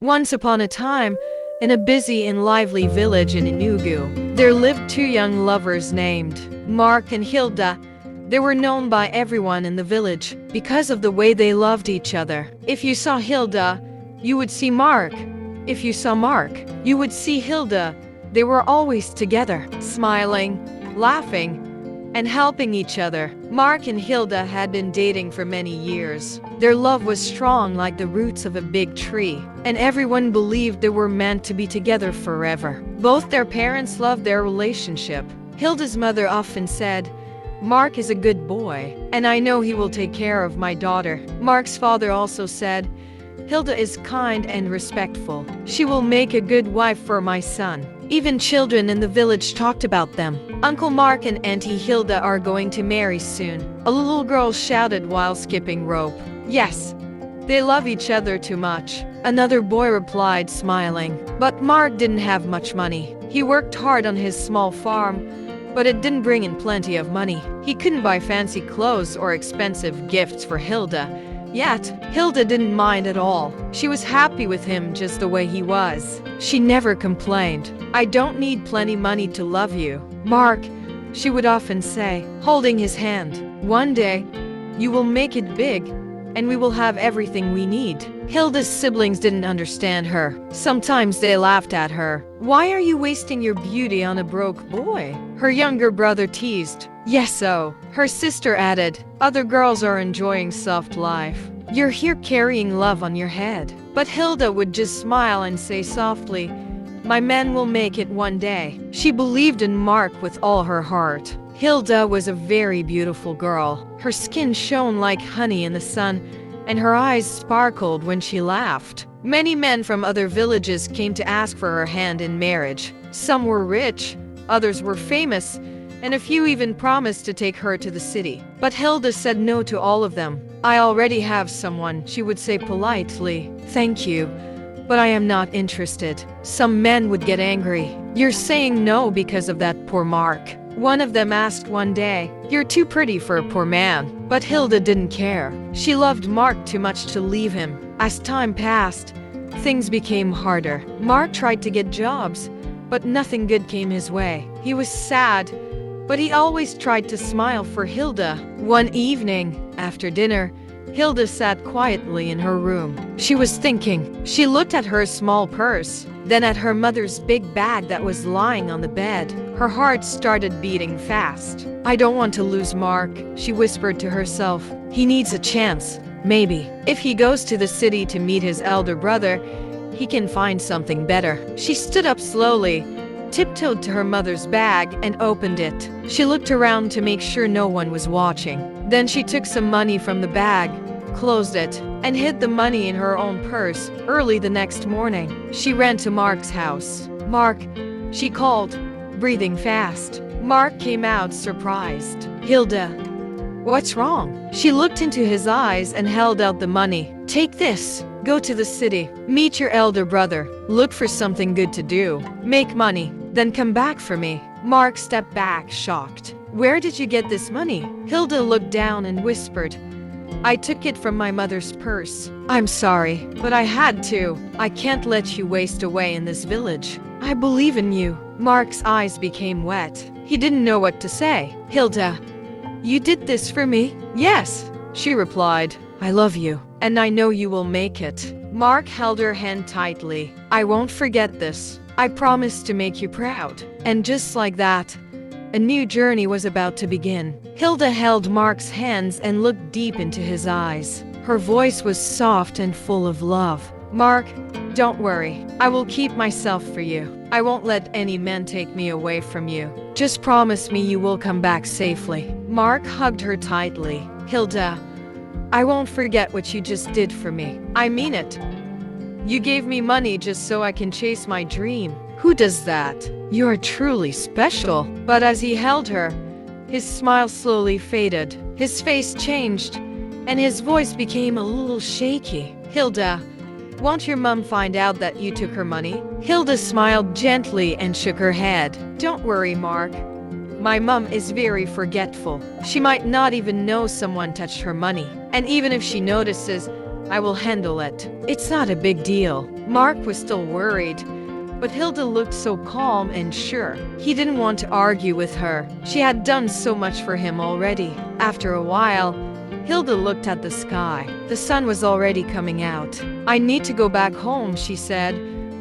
Once upon a time, in a busy and lively village in Enugu, there lived two young lovers named Mark and Hilda. They were known by everyone in the village because of the way they loved each other. If you saw Hilda, you would see Mark. If you saw Mark, you would see Hilda. They were always together, smiling, laughing, and helping each other. Mark and Hilda had been dating for many years. Their love was strong like the roots of a big tree, and everyone believed they were meant to be together forever. Both their parents loved their relationship. Hilda's mother often said, "Mark is a good boy, and I know he will take care of my daughter." Mark's father also said, "Hilda is kind and respectful. She will make a good wife for my son." Even children in the village talked about them. "Uncle Mark and Auntie Hilda are going to marry soon," a little girl shouted while skipping rope. "Yes, they love each other too much," another boy replied, smiling. But Mark didn't have much money. He worked hard on his small farm, but it didn't bring in plenty of money. He couldn't buy fancy clothes or expensive gifts for Hilda. Yet, Hilda didn't mind at all. She was happy with him just the way he was. She never complained. "I don't need plenty money to love you, Mark," she would often say, holding his hand. "One day, you will make it big, and we will have everything we need." Hilda's siblings didn't understand her. Sometimes they laughed at her. "Why are you wasting your beauty on a broke boy?" her younger brother teased. "Yes, so," her sister added. "Other girls are enjoying soft life. You're here carrying love on your head." But Hilda would just smile and say softly, "My man will make it one day." She believed in Mark with all her heart. Hilda was a very beautiful girl. Her skin shone like honey in the sun, and her eyes sparkled when she laughed. Many men from other villages came to ask for her hand in marriage. Some were rich, others were famous, and a few even promised to take her to the city. But Hilda said no to all of them. "I already have someone," she would say politely. "Thank you, but I am not interested." Some men would get angry. "You're saying no because of that poor Mark," one of them asked one day. "You're too pretty for a poor man." But Hilda didn't care. She loved Mark too much to leave him. As time passed, things became harder. Mark tried to get jobs, but nothing good came his way. He was sad, but he always tried to smile for Hilda. One evening, after dinner, Hilda sat quietly in her room. She was thinking. She looked at her small purse, then at her mother's big bag that was lying on the bed. Her heart started beating fast. "I don't want to lose Mark," she whispered to herself. "He needs a chance. Maybe, if he goes to the city to meet his elder brother, he can find something better." She stood up slowly, tiptoed to her mother's bag, and opened it. She looked around to make sure no one was watching. Then she took some money from the bag, closed it, and hid the money in her own purse. Early the next morning, she ran to Mark's house. "Mark," she called, breathing fast. Mark came out surprised. "Hilda, what's wrong?" She looked into his eyes and held out the money. "Take this. Go to the city. Meet your elder brother. Look for something good to do. Make money. Then come back for me." Mark stepped back, shocked. "Where did you get this money?" Hilda looked down and whispered, "I took it from my mother's purse. I'm sorry, but I had to. I can't let you waste away in this village. I believe in you." Mark's eyes became wet. He didn't know what to say. "Hilda, you did this for me?" "Yes," she replied. "I love you, and I know you will make it." Mark held her hand tightly. "I won't forget this. I promise to make you proud." And just like that, a new journey was about to begin. Hilda held Mark's hands and looked deep into his eyes. Her voice was soft and full of love. "Mark, don't worry. I will keep myself for you. I won't let any man take me away from you. Just promise me you will come back safely." Mark hugged her tightly. "Hilda, I won't forget what you just did for me. I mean it. You gave me money just so I can chase my dream. Who does that? You are truly special." But as he held her, his smile slowly faded. His face changed, and his voice became a little shaky. "Hilda, won't your mom find out that you took her money?" Hilda smiled gently and shook her head. "Don't worry, Mark. My mom is very forgetful. She might not even know someone touched her money. And even if she notices, I will handle it. It's not a big deal. Mark was still worried, but Hilda looked so calm and sure. He didn't want to argue with her. She had done so much for him already. After a while, Hilda looked at the sky. The sun was already coming out. I need to go back home, she said,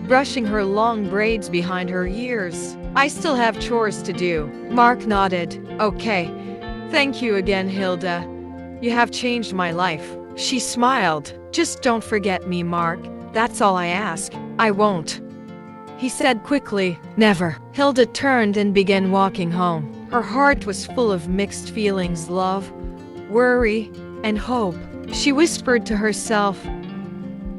brushing her long braids behind her ears. I still have chores to do. Mark nodded. Okay. Thank you again, Hilda. You have changed my life. She smiled. Just don't forget me, Mark. That's all I ask. I won't, he said quickly. Never. Hilda turned and began walking home. Her heart was full of mixed feelings, love, worry, and hope. She whispered to herself,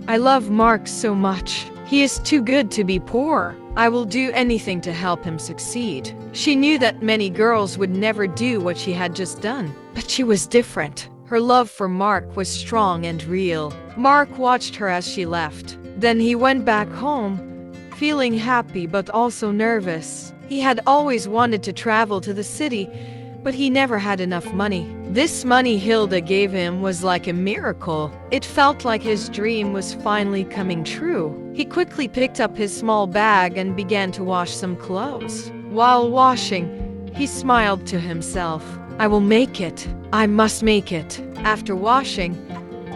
I love Mark so much. He is too good to be poor. I will do anything to help him succeed. She knew that many girls would never do what she had just done, but she was different. Her love for Mark was strong and real. Mark watched her as she left. Then he went back home, feeling happy but also nervous. He had always wanted to travel to the city, but he never had enough money. This money Hilda gave him was like a miracle. It felt like his dream was finally coming true. He quickly picked up his small bag and began to wash some clothes. While washing, he smiled to himself. I will make it. I must make it. After washing,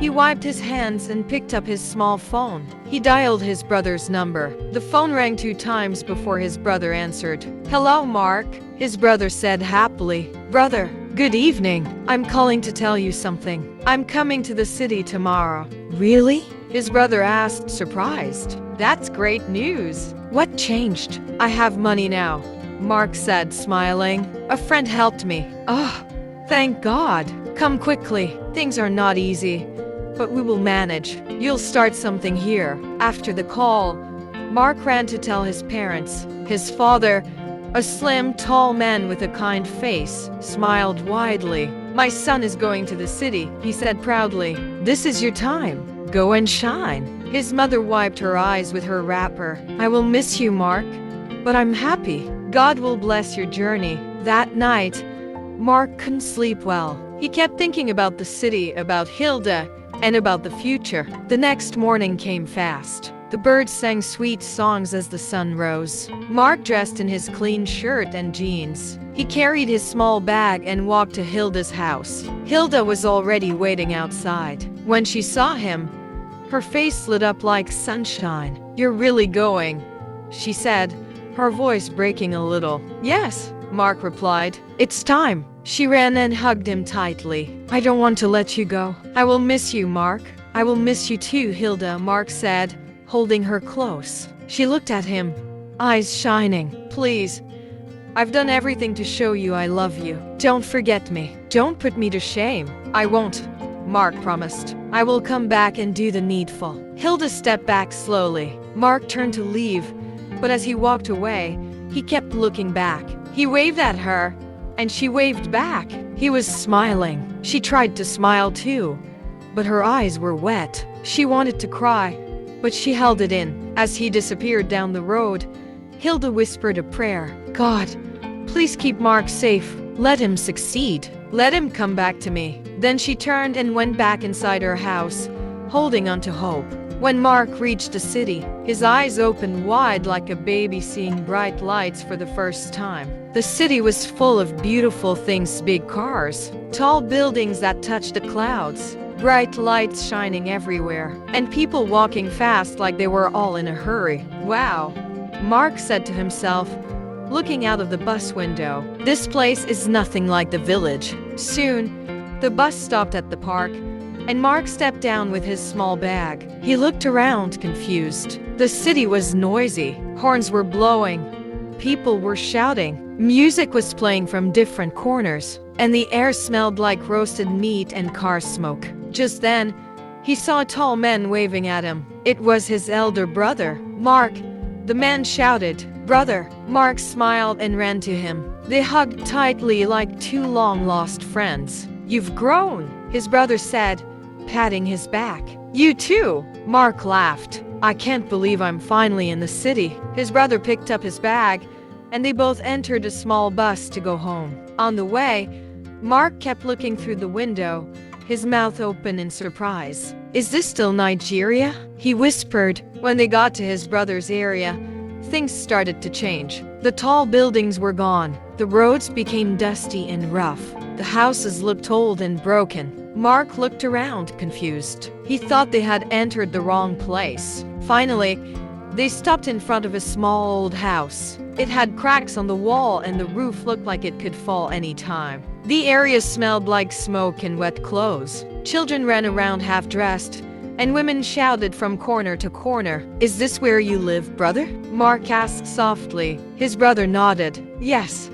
he wiped his hands and picked up his small phone. He dialed his brother's number. The phone rang 2 times before his brother answered. Hello, Mark, his brother said happily. Brother, good evening. I'm calling to tell you something. I'm coming to the city tomorrow. Really? His brother asked, surprised. That's great news. What changed? I have money now, Mark said, smiling. A friend helped me. Oh, thank God. Come quickly. Things are not easy, but we will manage. You'll start something here. After the call, Mark ran to tell his parents. His father, a slim, tall man with a kind face, smiled widely. My son is going to the city, he said proudly. This is your time. Go and shine. His mother wiped her eyes with her wrapper. I will miss you, Mark, but I'm happy. God will bless your journey. That night, Mark couldn't sleep well. He kept thinking about the city, about Hilda, and about the future. The next morning came fast. The birds sang sweet songs as the sun rose. Mark dressed in his clean shirt and jeans. He carried his small bag and walked to Hilda's house. Hilda was already waiting outside. When she saw him, her face lit up like sunshine. You're really going, she said, her voice breaking a little. Yes, Mark replied. It's time. She ran and hugged him tightly. I don't want to let you go. I will miss you, Mark. I will miss you too, Hilda, Mark said, holding her close. She looked at him, eyes shining. Please, I've done everything to show you I love you. Don't forget me. Don't put me to shame. I won't, Mark promised. I will come back and do the needful. Hilda stepped back slowly. Mark turned to leave, but as he walked away, he kept looking back. He waved at her, and she waved back. He was smiling. She tried to smile too, but her eyes were wet. She wanted to cry, but she held it in. As he disappeared down the road, Hilda whispered a prayer. God, please keep Mark safe. Let him succeed. Let him come back to me. Then she turned and went back inside her house, holding on to hope. When Mark reached the city, his eyes opened wide like a baby seeing bright lights for the first time. The city was full of beautiful things, big cars, tall buildings that touched the clouds, bright lights shining everywhere, and people walking fast like they were all in a hurry. Wow, Mark said to himself, looking out of the bus window. This place is nothing like the village. Soon, the bus stopped at the park, and Mark stepped down with his small bag. He looked around, confused. The city was noisy. Horns were blowing. People were shouting. Music was playing from different corners, and the air smelled like roasted meat and car smoke. Just then, he saw a tall man waving at him. It was his elder brother, Mark. The man shouted, "Brother!" Mark smiled and ran to him. They hugged tightly like 2 long-lost friends. "You've grown," his brother said, patting his back. "You too," Mark laughed. "I can't believe I'm finally in the city." His brother picked up his bag, and they both entered a small bus to go home. On the way, Mark kept looking through the window, his mouth open in surprise. Is this still Nigeria? He whispered. When they got to his brother's area, things started to change. The tall buildings were gone. The roads became dusty and rough. The houses looked old and broken. Mark looked around, confused. He thought they had entered the wrong place. Finally, they stopped in front of a small old house. It had cracks on the wall and the roof looked like it could fall any time. The area smelled like smoke and wet clothes. Children ran around half-dressed, and women shouted from corner to corner. Is this where you live, brother? Mark asked softly. His brother nodded. Yes.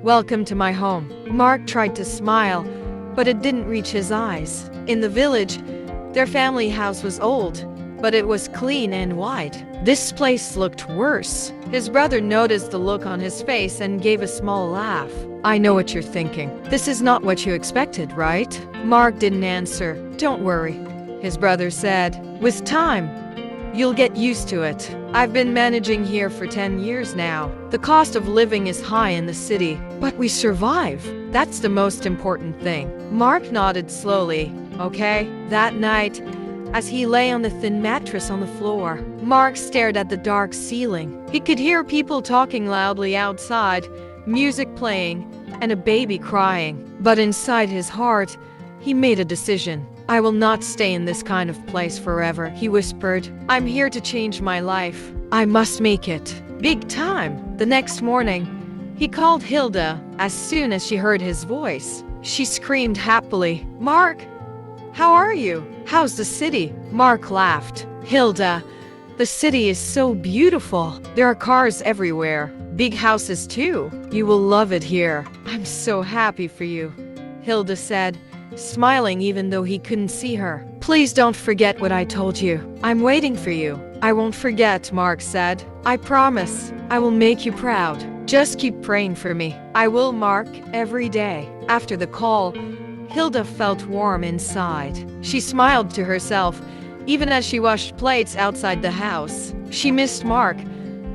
Welcome to my home. Mark tried to smile, but it didn't reach his eyes. In the village, their family house was old, but it was clean and white. This place looked worse. His brother noticed the look on his face and gave a small laugh. I know what you're thinking. This is not what you expected, right? Mark didn't answer. Don't worry, his brother said. With time, you'll get used to it. I've been managing here for 10 years now. The cost of living is high in the city, but we survive. That's the most important thing. Mark nodded slowly. Okay. That night, as he lay on the thin mattress on the floor, Mark stared at the dark ceiling. He could hear people talking loudly outside, music playing, and a baby crying. But inside his heart, he made a decision. I will not stay in this kind of place forever, he whispered. I'm here to change my life. I must make it big time. The next morning, he called Hilda. As soon as she heard his voice, she screamed happily, Mark, how are you? How's the city? Mark laughed. Hilda, the city is so beautiful. There are cars everywhere. Big houses too. You will love it here. I'm so happy for you, Hilda said, smiling even though he couldn't see her. Please don't forget what I told you. I'm waiting for you. I won't forget, Mark said. I promise. I will make you proud. Just keep praying for me. I will, Mark, every day. After the call, Hilda felt warm inside. She smiled to herself, even as she washed plates outside the house. She missed Mark,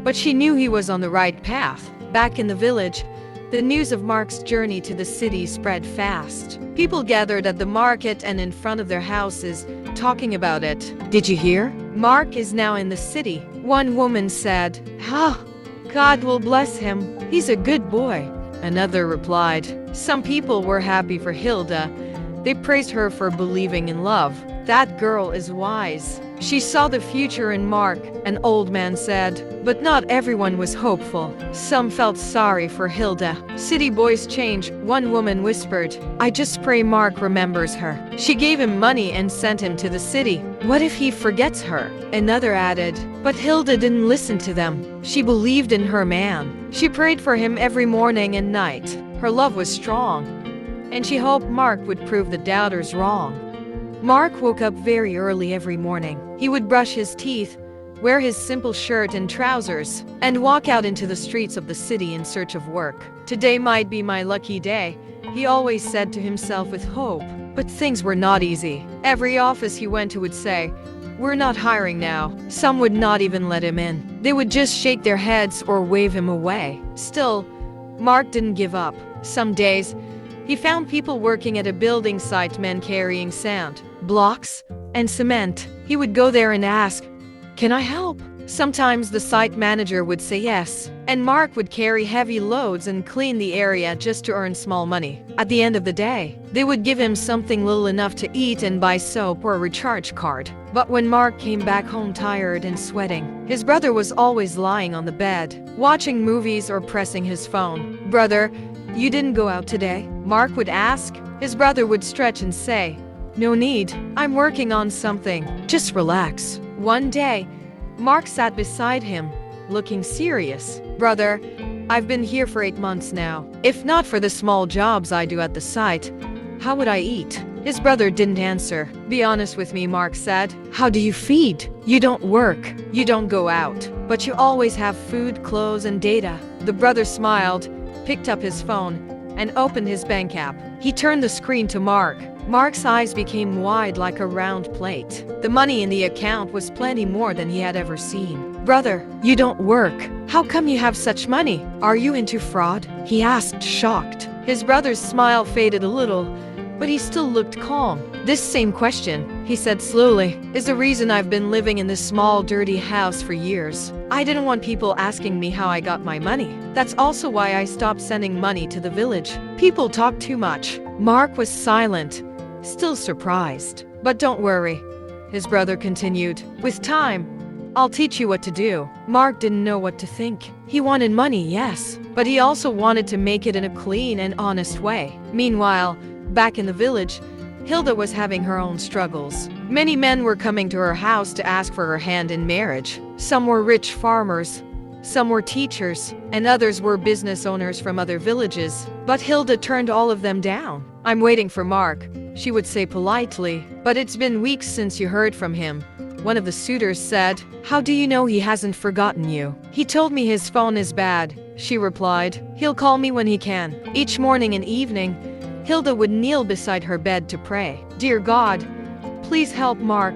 but she knew he was on the right path. Back in the village, the news of Mark's journey to the city spread fast. People gathered at the market and in front of their houses, talking about it. Did you hear? Mark is now in the city, one woman said. God will bless him. He's a good boy, another replied. Some people were happy for Hilda. They praised her for believing in love. That girl is wise. She saw the future in Mark, an old man said. But not everyone was hopeful. Some felt sorry for Hilda. City boys change, one woman whispered. I just pray Mark remembers her. She gave him money and sent him to the city. What if he forgets her? Another added. But Hilda didn't listen to them. She believed in her man. She prayed for him every morning and night. Her love was strong, and she hoped Mark would prove the doubters wrong. Mark woke up very early every morning. He would brush his teeth, wear his simple shirt and trousers, and walk out into the streets of the city in search of work. Today might be my lucky day, he always said to himself with hope. But things were not easy. Every office he went to would say, we're not hiring now. Some would not even let him in. They would just shake their heads or wave him away. Still, Mark didn't give up. Some days, he found people working at a building site, men carrying sand, blocks, and cement. He would go there and ask, can I help? Sometimes the site manager would say yes, and Mark would carry heavy loads and clean the area just to earn small money. At the end of the day, they would give him something little enough to eat and buy soap or a recharge card. But when Mark came back home tired and sweating, his brother was always lying on the bed, watching movies or pressing his phone. Brother, you didn't go out today? Mark would ask. His brother would stretch and say, no need, I'm working on something. Just relax. One day, Mark sat beside him, looking serious. Brother, I've been here for 8 months now. If not for the small jobs I do at the site, how would I eat? His brother didn't answer. Be honest with me, Mark said. How do you feed? You don't work. You don't go out. But you always have food, clothes, and data. The brother smiled, picked up his phone, and opened his bank app. He turned the screen to Mark. Mark's eyes became wide like a round plate. The money in the account was plenty more than he had ever seen. Brother, you don't work. How come you have such money? Are you into fraud? He asked, shocked. His brother's smile faded a little, but he still looked calm. "This same question," he said slowly, "is the reason I've been living in this small, dirty house for years. I didn't want people asking me how I got my money. That's also why I stopped sending money to the village. People talk too much." Mark was silent, still surprised. "But don't worry," his brother continued. "With time, I'll teach you what to do." Mark didn't know what to think. He wanted money, yes, but he also wanted to make it in a clean and honest way. Meanwhile, back in the village, Hilda was having her own struggles. Many men were coming to her house to ask for her hand in marriage. Some were rich farmers, some were teachers, and others were business owners from other villages. But Hilda turned all of them down. "I'm waiting for Mark," she would say politely. "But it's been weeks since you heard from him," one of the suitors said. "How do you know he hasn't forgotten you?" "He told me his phone is bad," she replied. "He'll call me when he can." Each morning and evening, Hilda would kneel beside her bed to pray. "Dear God, please help Mark.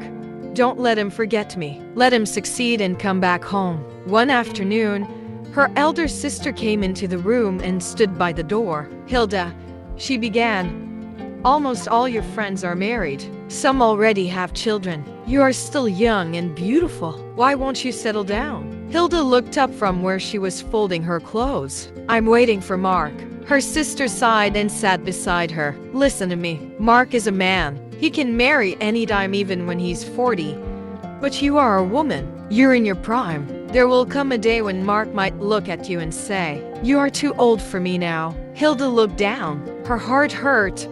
Don't let him forget me. Let him succeed and come back home." One afternoon, her elder sister came into the room and stood by the door. "Hilda," she began, "almost all your friends are married. Some already have children. You are still young and beautiful. Why won't you settle down?" Hilda looked up from where she was folding her clothes. "I'm waiting for Mark." Her sister sighed and sat beside her. "Listen to me. Mark is a man. He can marry anytime, even when he's 40. But you are a woman. You're in your prime. There will come a day when Mark might look at you and say, 'You are too old for me now.'" Hilda looked down. Her heart hurt,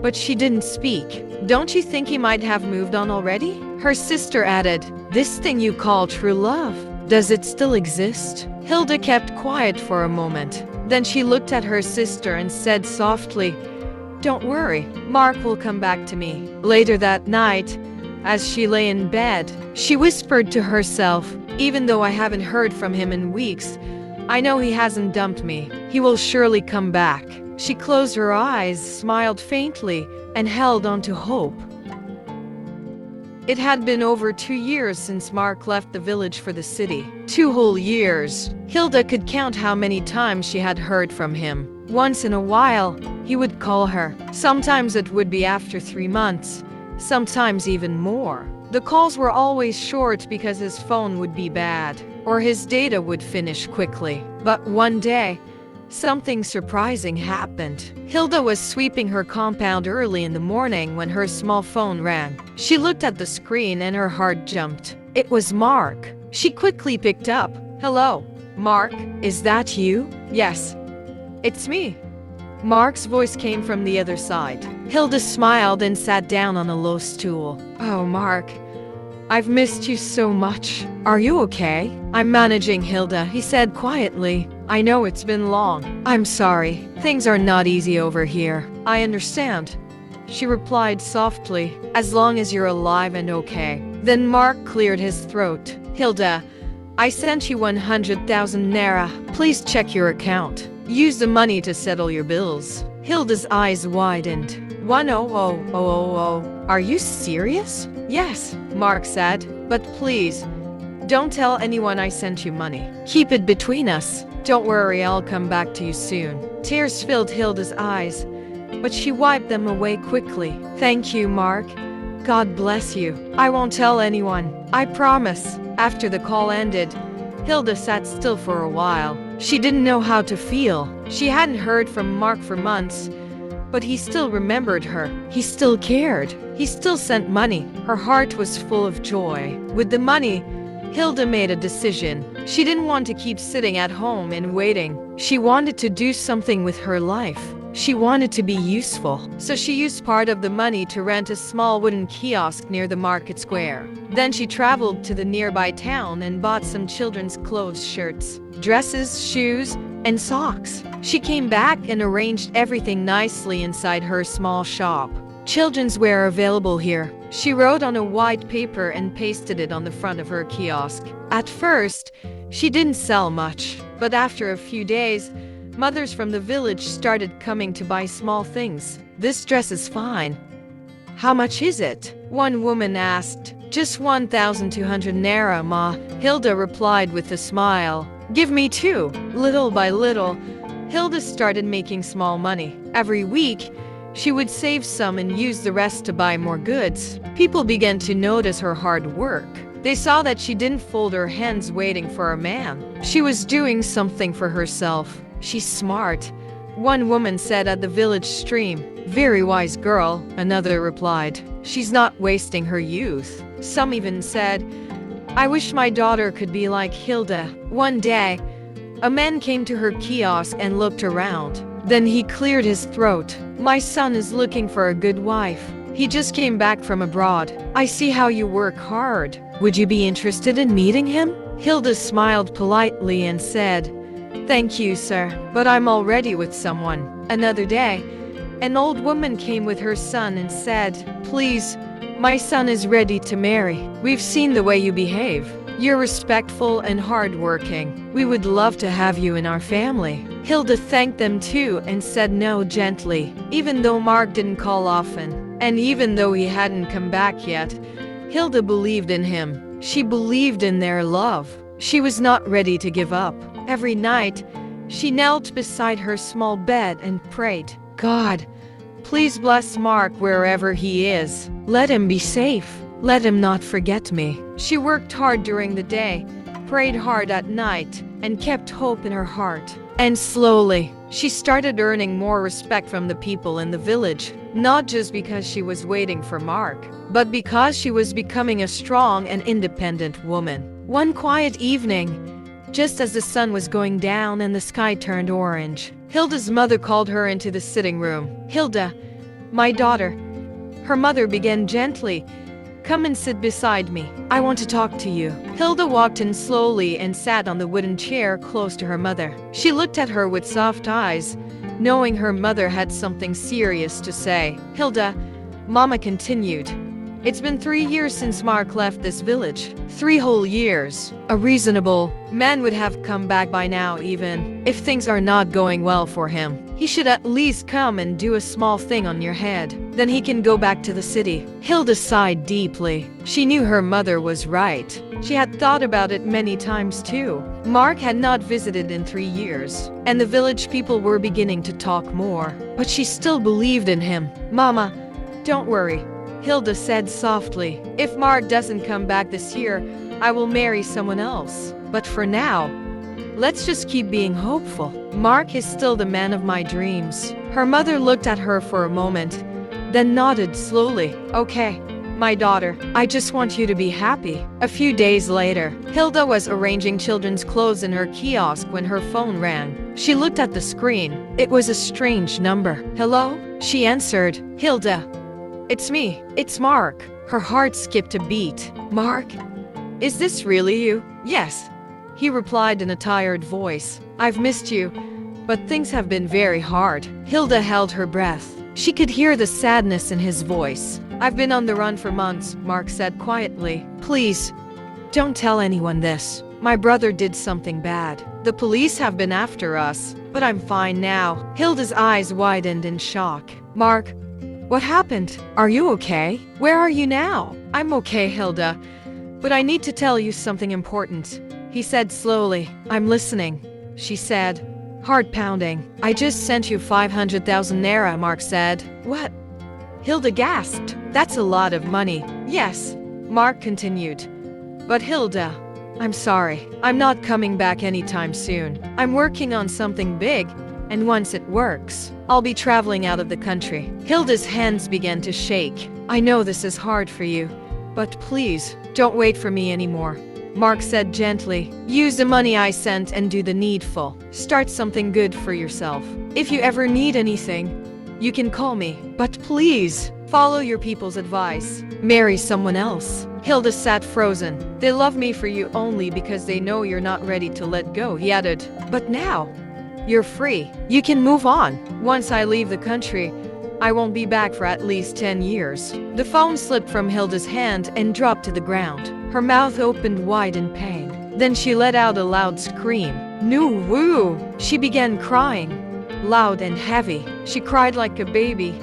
but she didn't speak. "Don't you think he might have moved on already?" Her sister added, "This thing you call true love, does it still exist?" Hilda kept quiet for a moment. Then she looked at her sister and said softly, "Don't worry, Mark will come back to me." Later that night, as she lay in bed, she whispered to herself, "Even though I haven't heard from him in weeks, I know he hasn't dumped me. He will surely come back." She closed her eyes, smiled faintly, and held on to hope. It had been over 2 years since Mark left the village for the city. 2 whole years. Hilda could count how many times she had heard from him. Once in a while, he would call her. Sometimes it would be after 3 months, sometimes even more. The calls were always short because his phone would be bad, or his data would finish quickly. But one day, something surprising happened. Hilda was sweeping her compound early in the morning when her small phone rang. She looked at the screen and her heart jumped. It was Mark. She quickly picked up. "Hello, Mark, is that you?" "Yes, it's me." Mark's voice came from the other side. Hilda smiled and sat down on a low stool. "Oh, Mark, I've missed you so much. Are you okay?" "I'm managing, Hilda," he said quietly. "I know it's been long. I'm sorry. Things are not easy over here." "I understand," she replied softly, "as long as you're alive and okay." Then Mark cleared his throat. "Hilda, I sent you 100,000 naira. Please check your account. Use the money to settle your bills." Hilda's eyes widened. 100,000. Are you serious?" "Yes," Mark said, "but please, don't tell anyone I sent you money. Keep it between us. Don't worry, I'll come back to you soon." Tears filled Hilda's eyes, but she wiped them away quickly. "Thank you, Mark. God bless you. I won't tell anyone. I promise." After the call ended, Hilda sat still for a while. She didn't know how to feel. She hadn't heard from Mark for months, but he still remembered her. He still cared. He still sent money. Her heart was full of joy. With the money, Hilda made a decision. She didn't want to keep sitting at home and waiting. She wanted to do something with her life. She wanted to be useful. So she used part of the money to rent a small wooden kiosk near the market square. Then she traveled to the nearby town and bought some children's clothes, shirts, dresses, shoes, and socks. She came back and arranged everything nicely inside her small shop. "Children's wear available here," she wrote on a white paper and pasted it on the front of her kiosk. At first, she didn't sell much, but after a few days, mothers from the village started coming to buy small things. "This dress is fine. How much is it?" one woman asked. "Just 1,200 naira, ma," Hilda replied with a smile. "Give me 2. Little by little, Hilda started making small money. Every week, She would save some and use the rest to buy more goods. People began to notice her hard work. They saw that she didn't fold her hands waiting for a man. She was doing something for herself. She's smart, one woman said at the village stream. Very wise girl, another replied. She's not wasting her youth. Some even said, I wish my daughter could be like Hilda. One day, a man came to her kiosk and looked around. Then he cleared his throat. My son is looking for a good wife. He just came back from abroad. I see how you work hard. Would you be interested in meeting him? Hilda smiled politely and said, Thank you, sir, but I'm already with someone. Another day, an old woman came with her son and said, Please, my son is ready to marry. We've seen the way you behave. You're respectful and hardworking. We would love to have you in our family. Hilda thanked them too and said no gently. Even though Mark didn't call often, and even though he hadn't come back yet, Hilda believed in him. She believed in their love. She was not ready to give up. Every night, she knelt beside her small bed and prayed, God, please bless Mark wherever he is. Let him be safe. Let him not forget me. She worked hard during the day, prayed hard at night, and kept hope in her heart. And slowly, she started earning more respect from the people in the village, not just because she was waiting for Mark, but because she was becoming a strong and independent woman. One quiet evening, just as the sun was going down and the sky turned orange, Hilda's mother called her into the sitting room. Hilda, my daughter. Her mother began gently, Come and sit beside me. I want to talk to you. Hilda walked in slowly and sat on the wooden chair close to her mother. She looked at her with soft eyes, knowing her mother had something serious to say. Hilda, Mama continued. It's been 3 years since Mark left this village. 3 whole years. A reasonable man would have come back by now, even if things are not going well for him. He should at least come and do a small thing on your head. Then he can go back to the city. Hilda sighed deeply. She knew her mother was right. She had thought about it many times too. Mark had not visited in 3 years, and the village people were beginning to talk more. But she still believed in him. Mama, don't worry, Hilda said softly. If Mark doesn't come back this year, I will marry someone else. But for now, let's just keep being hopeful. Mark is still the man of my dreams. Her mother looked at her for a moment, then nodded slowly. Okay, my daughter, I just want you to be happy. A few days later, Hilda was arranging children's clothes in her kiosk when her phone rang. She looked at the screen. It was a strange number. Hello? She answered. Hilda. It's me. It's Mark. Her heart skipped a beat. Mark? Is this really you? Yes, he replied in a tired voice. I've missed you, but things have been very hard. Hilda held her breath. She could hear the sadness in his voice. I've been on the run for months, Mark said quietly. Please, don't tell anyone this. My brother did something bad. The police have been after us, but I'm fine now. Hilda's eyes widened in shock. Mark, what happened? Are you okay? Where are you now? I'm okay, Hilda, but I need to tell you something important, he said slowly. I'm listening, she said, heart pounding. I just sent you 500,000 naira, Mark said. What? Hilda gasped. That's a lot of money. Yes, Mark continued. But Hilda, I'm sorry. I'm not coming back anytime soon. I'm working on something big, and once it works, I'll be traveling out of the country. Hilda's hands began to shake. I know this is hard for you, but please, don't wait for me anymore, Mark said gently. Use the money I sent and do the needful. Start something good for yourself. If you ever need anything, you can call me. But please, follow your people's advice. Marry someone else. Hilda sat frozen. They love me for you only because they know you're not ready to let go, he added. But now, you're free. You can move on. Once I leave the country, I won't be back for at least 10 years. The phone slipped from Hilda's hand and dropped to the ground. Her mouth opened wide in pain. Then she let out a loud scream. No, woo! She began crying, loud and heavy. She cried like a baby,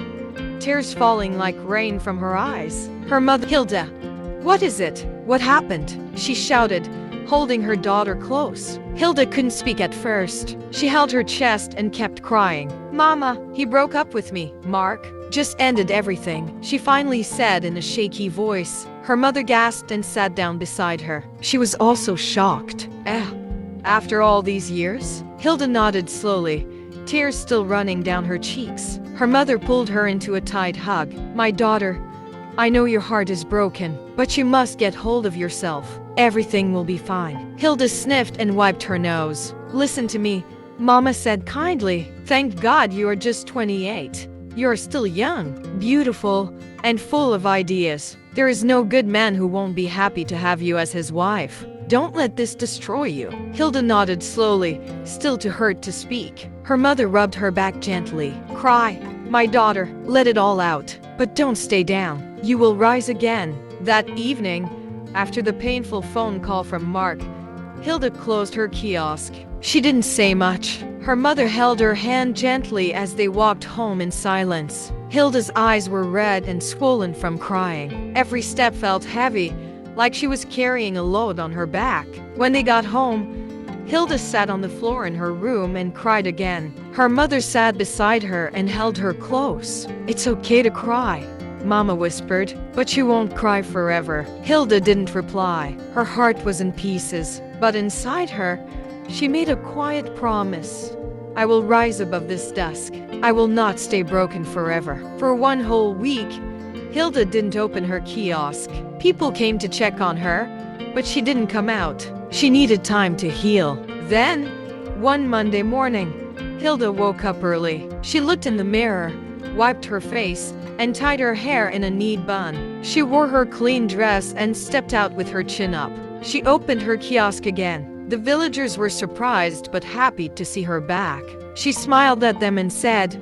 tears falling like rain from her eyes. Her mother, Hilda, what is it? What happened? She shouted, holding her daughter close. Hilda couldn't speak at first. She held her chest and kept crying. Mama, he broke up with me. Mark, just ended everything, she finally said in a shaky voice. Her mother gasped and sat down beside her. She was also shocked. After all these years? Hilda nodded slowly, tears still running down her cheeks. Her mother pulled her into a tight hug. My daughter, I know your heart is broken, but you must get hold of yourself. Everything will be fine. Hilda sniffed and wiped her nose. Listen to me, Mama said kindly. Thank God you are just 28. You're still young, beautiful, and full of ideas. There is no good man who won't be happy to have you as his wife. Don't let this destroy you. Hilda nodded slowly, still too hurt to speak. Her mother rubbed her back gently. Cry, my daughter, let it all out. But don't stay down. You will rise again. That evening, after the painful phone call from Mark, Hilda closed her kiosk. She didn't say much. Her mother held her hand gently as they walked home in silence. Hilda's eyes were red and swollen from crying. Every step felt heavy, like she was carrying a load on her back. When they got home, Hilda sat on the floor in her room and cried again. Her mother sat beside her and held her close. It's okay to cry, Mama whispered, but you won't cry forever. Hilda didn't reply. Her heart was in pieces, but inside her, she made a quiet promise. I will rise above this dusk. I will not stay broken forever. For one whole week, Hilda didn't open her kiosk. People came to check on her, but she didn't come out. She needed time to heal. Then, one Monday morning, Hilda woke up early. She looked in the mirror, wiped her face, and tied her hair in a neat bun. She wore her clean dress and stepped out with her chin up. She opened her kiosk again. The villagers were surprised but happy to see her back. She smiled at them and said,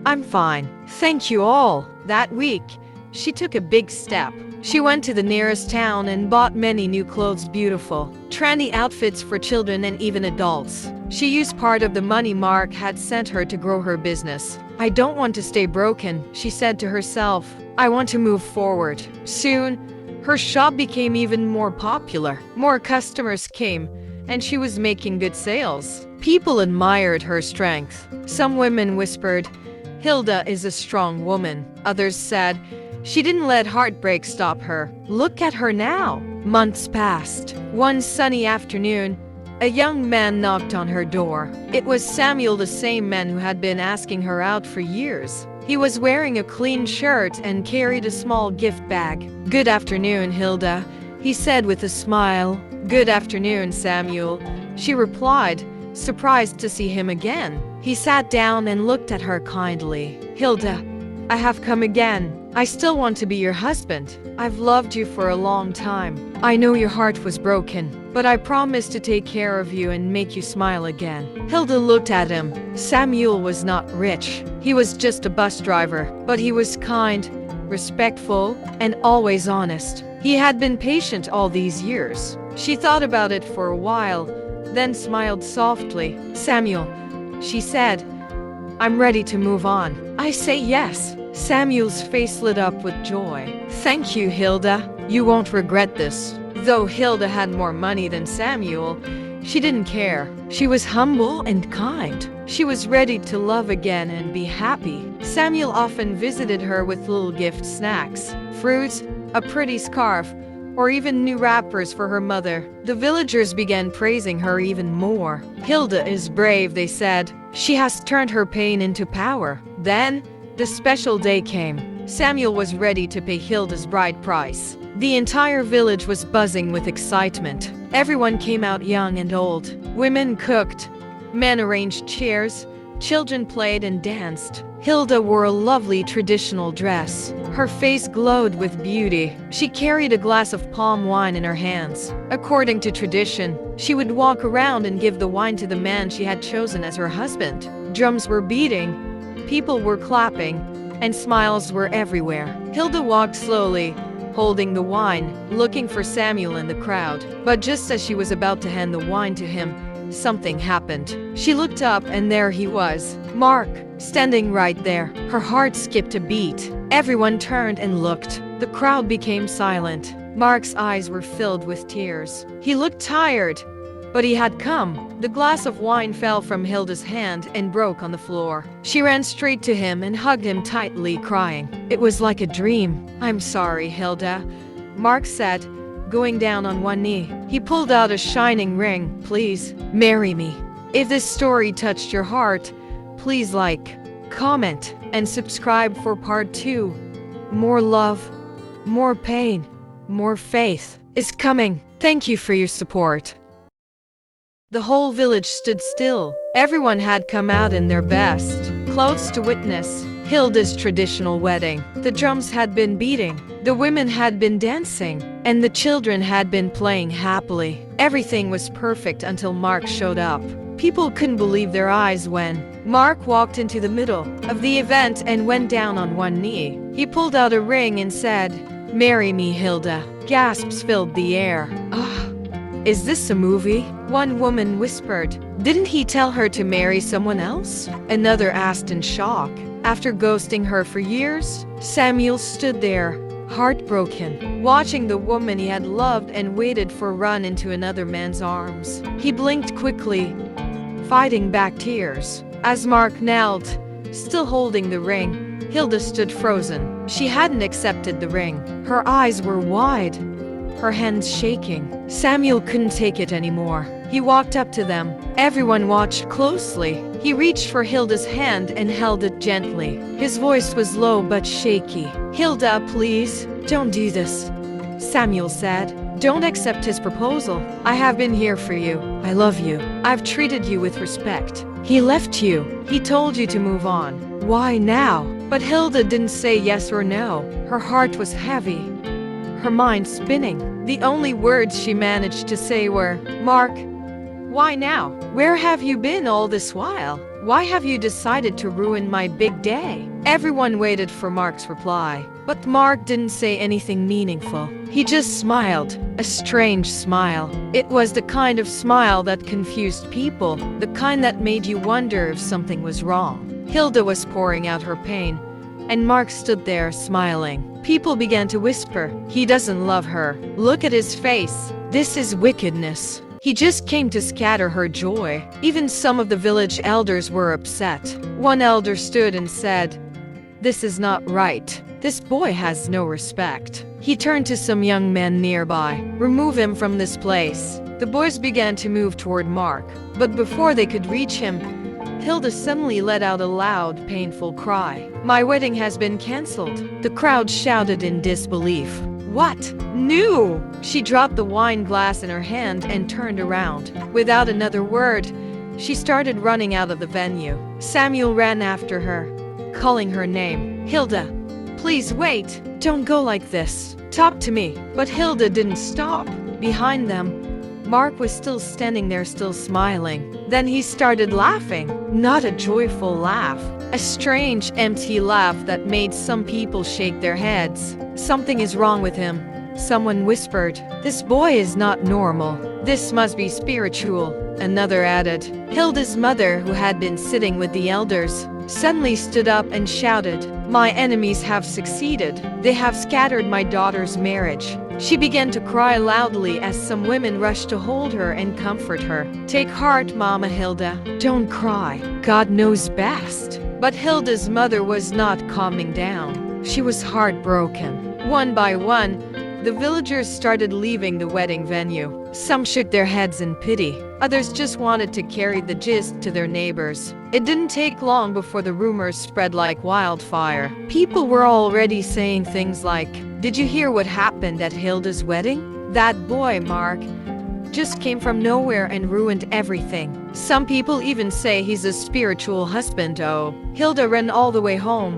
I'm fine. Thank you all. That week, she took a big step. She went to the nearest town and bought many new clothes, beautiful, trendy outfits for children and even adults. She used part of the money Mark had sent her to grow her business. I don't want to stay broken, she said to herself. I want to move forward. Soon, her shop became even more popular. More customers came, and she was making good sales. People admired her strength. Some women whispered, Hilda is a strong woman. Others said, she didn't let heartbreak stop her. Look at her now. Months passed. One sunny afternoon, a young man knocked on her door. It was Samuel, the same man who had been asking her out for years. He was wearing a clean shirt and carried a small gift bag. Good afternoon, Hilda, he said with a smile. Good afternoon, Samuel, she replied, surprised to see him again. He sat down and looked at her kindly. Hilda, I have come again. I still want to be your husband. I've loved you for a long time. I know your heart was broken, but I promise to take care of you and make you smile again. Hilda looked at him. Samuel was not rich. He was just a bus driver, but he was kind, respectful, and always honest. He had been patient all these years. She thought about it for a while, then smiled softly. Samuel, she said, I'm ready to move on. I say yes. Samuel's face lit up with joy. Thank you, Hilda. You won't regret this. Though Hilda had more money than Samuel, she didn't care. She was humble and kind. She was ready to love again and be happy. Samuel often visited her with little gift snacks, fruits, a pretty scarf, or even new wrappers for her mother. The villagers began praising her even more. Hilda is brave, they said. She has turned her pain into power. Then, the special day came. Samuel was ready to pay Hilda's bride price. The entire village was buzzing with excitement. Everyone came out, young and old. Women cooked, men arranged chairs, children played and danced. Hilda wore a lovely traditional dress. Her face glowed with beauty. She carried a glass of palm wine in her hands. According to tradition, she would walk around and give the wine to the man she had chosen as her husband. Drums were beating, people were clapping, and smiles were everywhere. Hilda walked slowly, holding the wine, looking for Samuel in the crowd. But just as she was about to hand the wine to him, something happened. She looked up and there he was, Mark, standing right there. Her heart skipped a beat. Everyone turned and looked. The crowd became silent. Mark's eyes were filled with tears. He looked tired, But he had come. The glass of wine fell from Hilda's hand and broke on the floor. She ran straight to him and hugged him tightly, crying. It was like a dream. I'm sorry, Hilda, Mark said, going down on one knee. He pulled out a shining ring. Please, marry me. If this story touched your heart, please like, comment, and subscribe for part 2. More love, more pain, more faith is coming. Thank you for your support. The whole village stood still. Everyone had come out in their best clothes to witness Hilda's traditional wedding. The drums had been beating, the women had been dancing, and the children had been playing happily. Everything was perfect until Mark showed up. People couldn't believe their eyes when Mark walked into the middle of the event and went down on one knee. He pulled out a ring and said, "Marry me, Hilda." Gasps filled the air. Is this a movie? One woman whispered. Didn't he tell her to marry someone else? Another asked in shock. After ghosting her for years, Samuel stood there, heartbroken, watching the woman he had loved and waited for run into another man's arms. He blinked quickly, fighting back tears. As Mark knelt, still holding the ring, Hilda stood frozen. She hadn't accepted the ring. Her eyes were wide, her hands shaking. Samuel couldn't take it anymore. He walked up to them. Everyone watched closely. He reached for Hilda's hand and held it gently. His voice was low but shaky. "Hilda, please, don't do this," Samuel said. "Don't accept his proposal. I have been here for you. I love you. I've treated you with respect. He left you. He told you to move on. Why now?" But Hilda didn't say yes or no. Her heart was heavy, her mind spinning. The only words she managed to say were, "Mark, why now? Where have you been all this while? Why have you decided to ruin my big day?" Everyone waited for Mark's reply, but Mark didn't say anything meaningful. He just smiled, a strange smile. It was the kind of smile that confused people, the kind that made you wonder if something was wrong. Hilda was pouring out her pain, and Mark stood there smiling. People began to whisper, "He doesn't love her. Look at his face. This is wickedness. He just came to scatter her joy." Even some of the village elders were upset. One elder stood and said, "This is not right. This boy has no respect." He turned to some young men nearby. "Remove him from this place." The boys began to move toward Mark, but before they could reach him, Hilda suddenly let out a loud, painful cry. "My wedding has been cancelled." The crowd shouted in disbelief. "What? No!" She dropped the wine glass in her hand and turned around. Without another word, she started running out of the venue. Samuel ran after her, calling her name. "Hilda, please wait. Don't go like this. Talk to me." But Hilda didn't stop. Behind them, Mark was still standing there, still smiling. Then he started laughing. Not a joyful laugh. A strange, empty laugh that made some people shake their heads. "Something is wrong with him," someone whispered. "This boy is not normal. This must be spiritual," another added. Hilda's mother, who had been sitting with the elders, suddenly stood up and shouted, "My enemies have succeeded. They have scattered my daughter's marriage." She began to cry loudly as some women rushed to hold her and comfort her. "Take heart, Mama Hilda. Don't cry. God knows best." But Hilda's mother was not calming down. She was heartbroken. One by one, the villagers started leaving the wedding venue. Some shook their heads in pity. Others just wanted to carry the gist to their neighbors. It didn't take long before the rumors spread like wildfire. People were already saying things like, "Did you hear what happened at Hilda's wedding? That boy, Mark, just came from nowhere and ruined everything." Some people even say he's a spiritual husband. Oh, Hilda ran all the way home,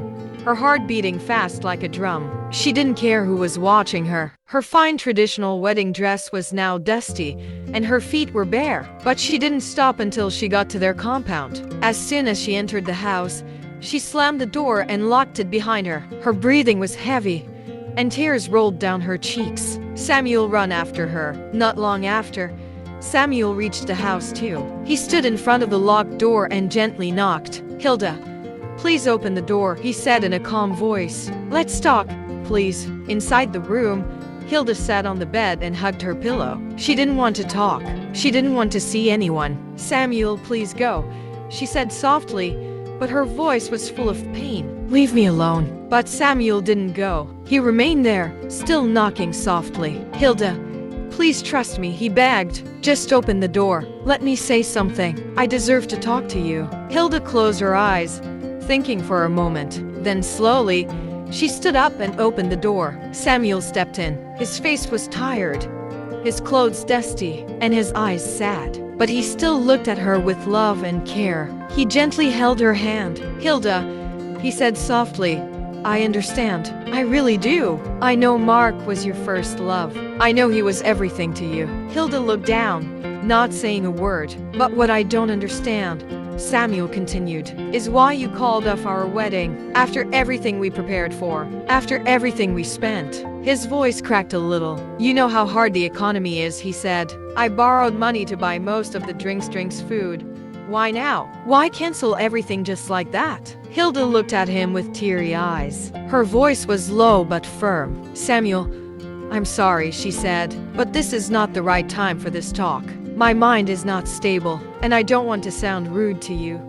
her heart beating fast like a drum. She didn't care who was watching her. Her fine traditional wedding dress was now dusty, and her feet were bare. But she didn't stop until she got to their compound. As soon as she entered the house, she slammed the door and locked it behind her. Her breathing was heavy, and tears rolled down her cheeks. Samuel ran after her. Not long after, Samuel reached the house too. He stood in front of the locked door and gently knocked. "Hilda, please open the door," he said in a calm voice. "Let's talk, please." Inside the room, Hilda sat on the bed and hugged her pillow. She didn't want to talk. She didn't want to see anyone. "Samuel, please go," she said softly, but her voice was full of pain. "Leave me alone." But Samuel didn't go. He remained there, still knocking softly. "Hilda, please trust me," he begged. "Just open the door. Let me say something. I deserve to talk to you." Hilda closed her eyes, thinking for a moment. Then slowly, she stood up and opened the door. Samuel stepped in. His face was tired, his clothes dusty, and his eyes sad. But he still looked at her with love and care. He gently held her hand. "Hilda," he said softly, "I understand. I really do. I know Mark was your first love. I know he was everything to you." Hilda looked down, not saying a word. "But what I don't understand," Samuel continued, "is why you called off our wedding, after everything we prepared for, after everything we spent." His voice cracked a little. "You know how hard the economy is," he said. "I borrowed money to buy most of the drinks, food. Why now? Why cancel everything just like that?" Hilda looked at him with teary eyes. Her voice was low but firm. "Samuel, I'm sorry," she said, "but this is not the right time for this talk. My mind is not stable, and I don't want to sound rude to you.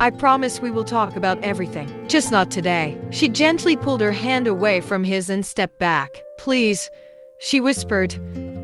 I promise we will talk about everything, just not today." She gently pulled her hand away from his and stepped back. "Please," she whispered,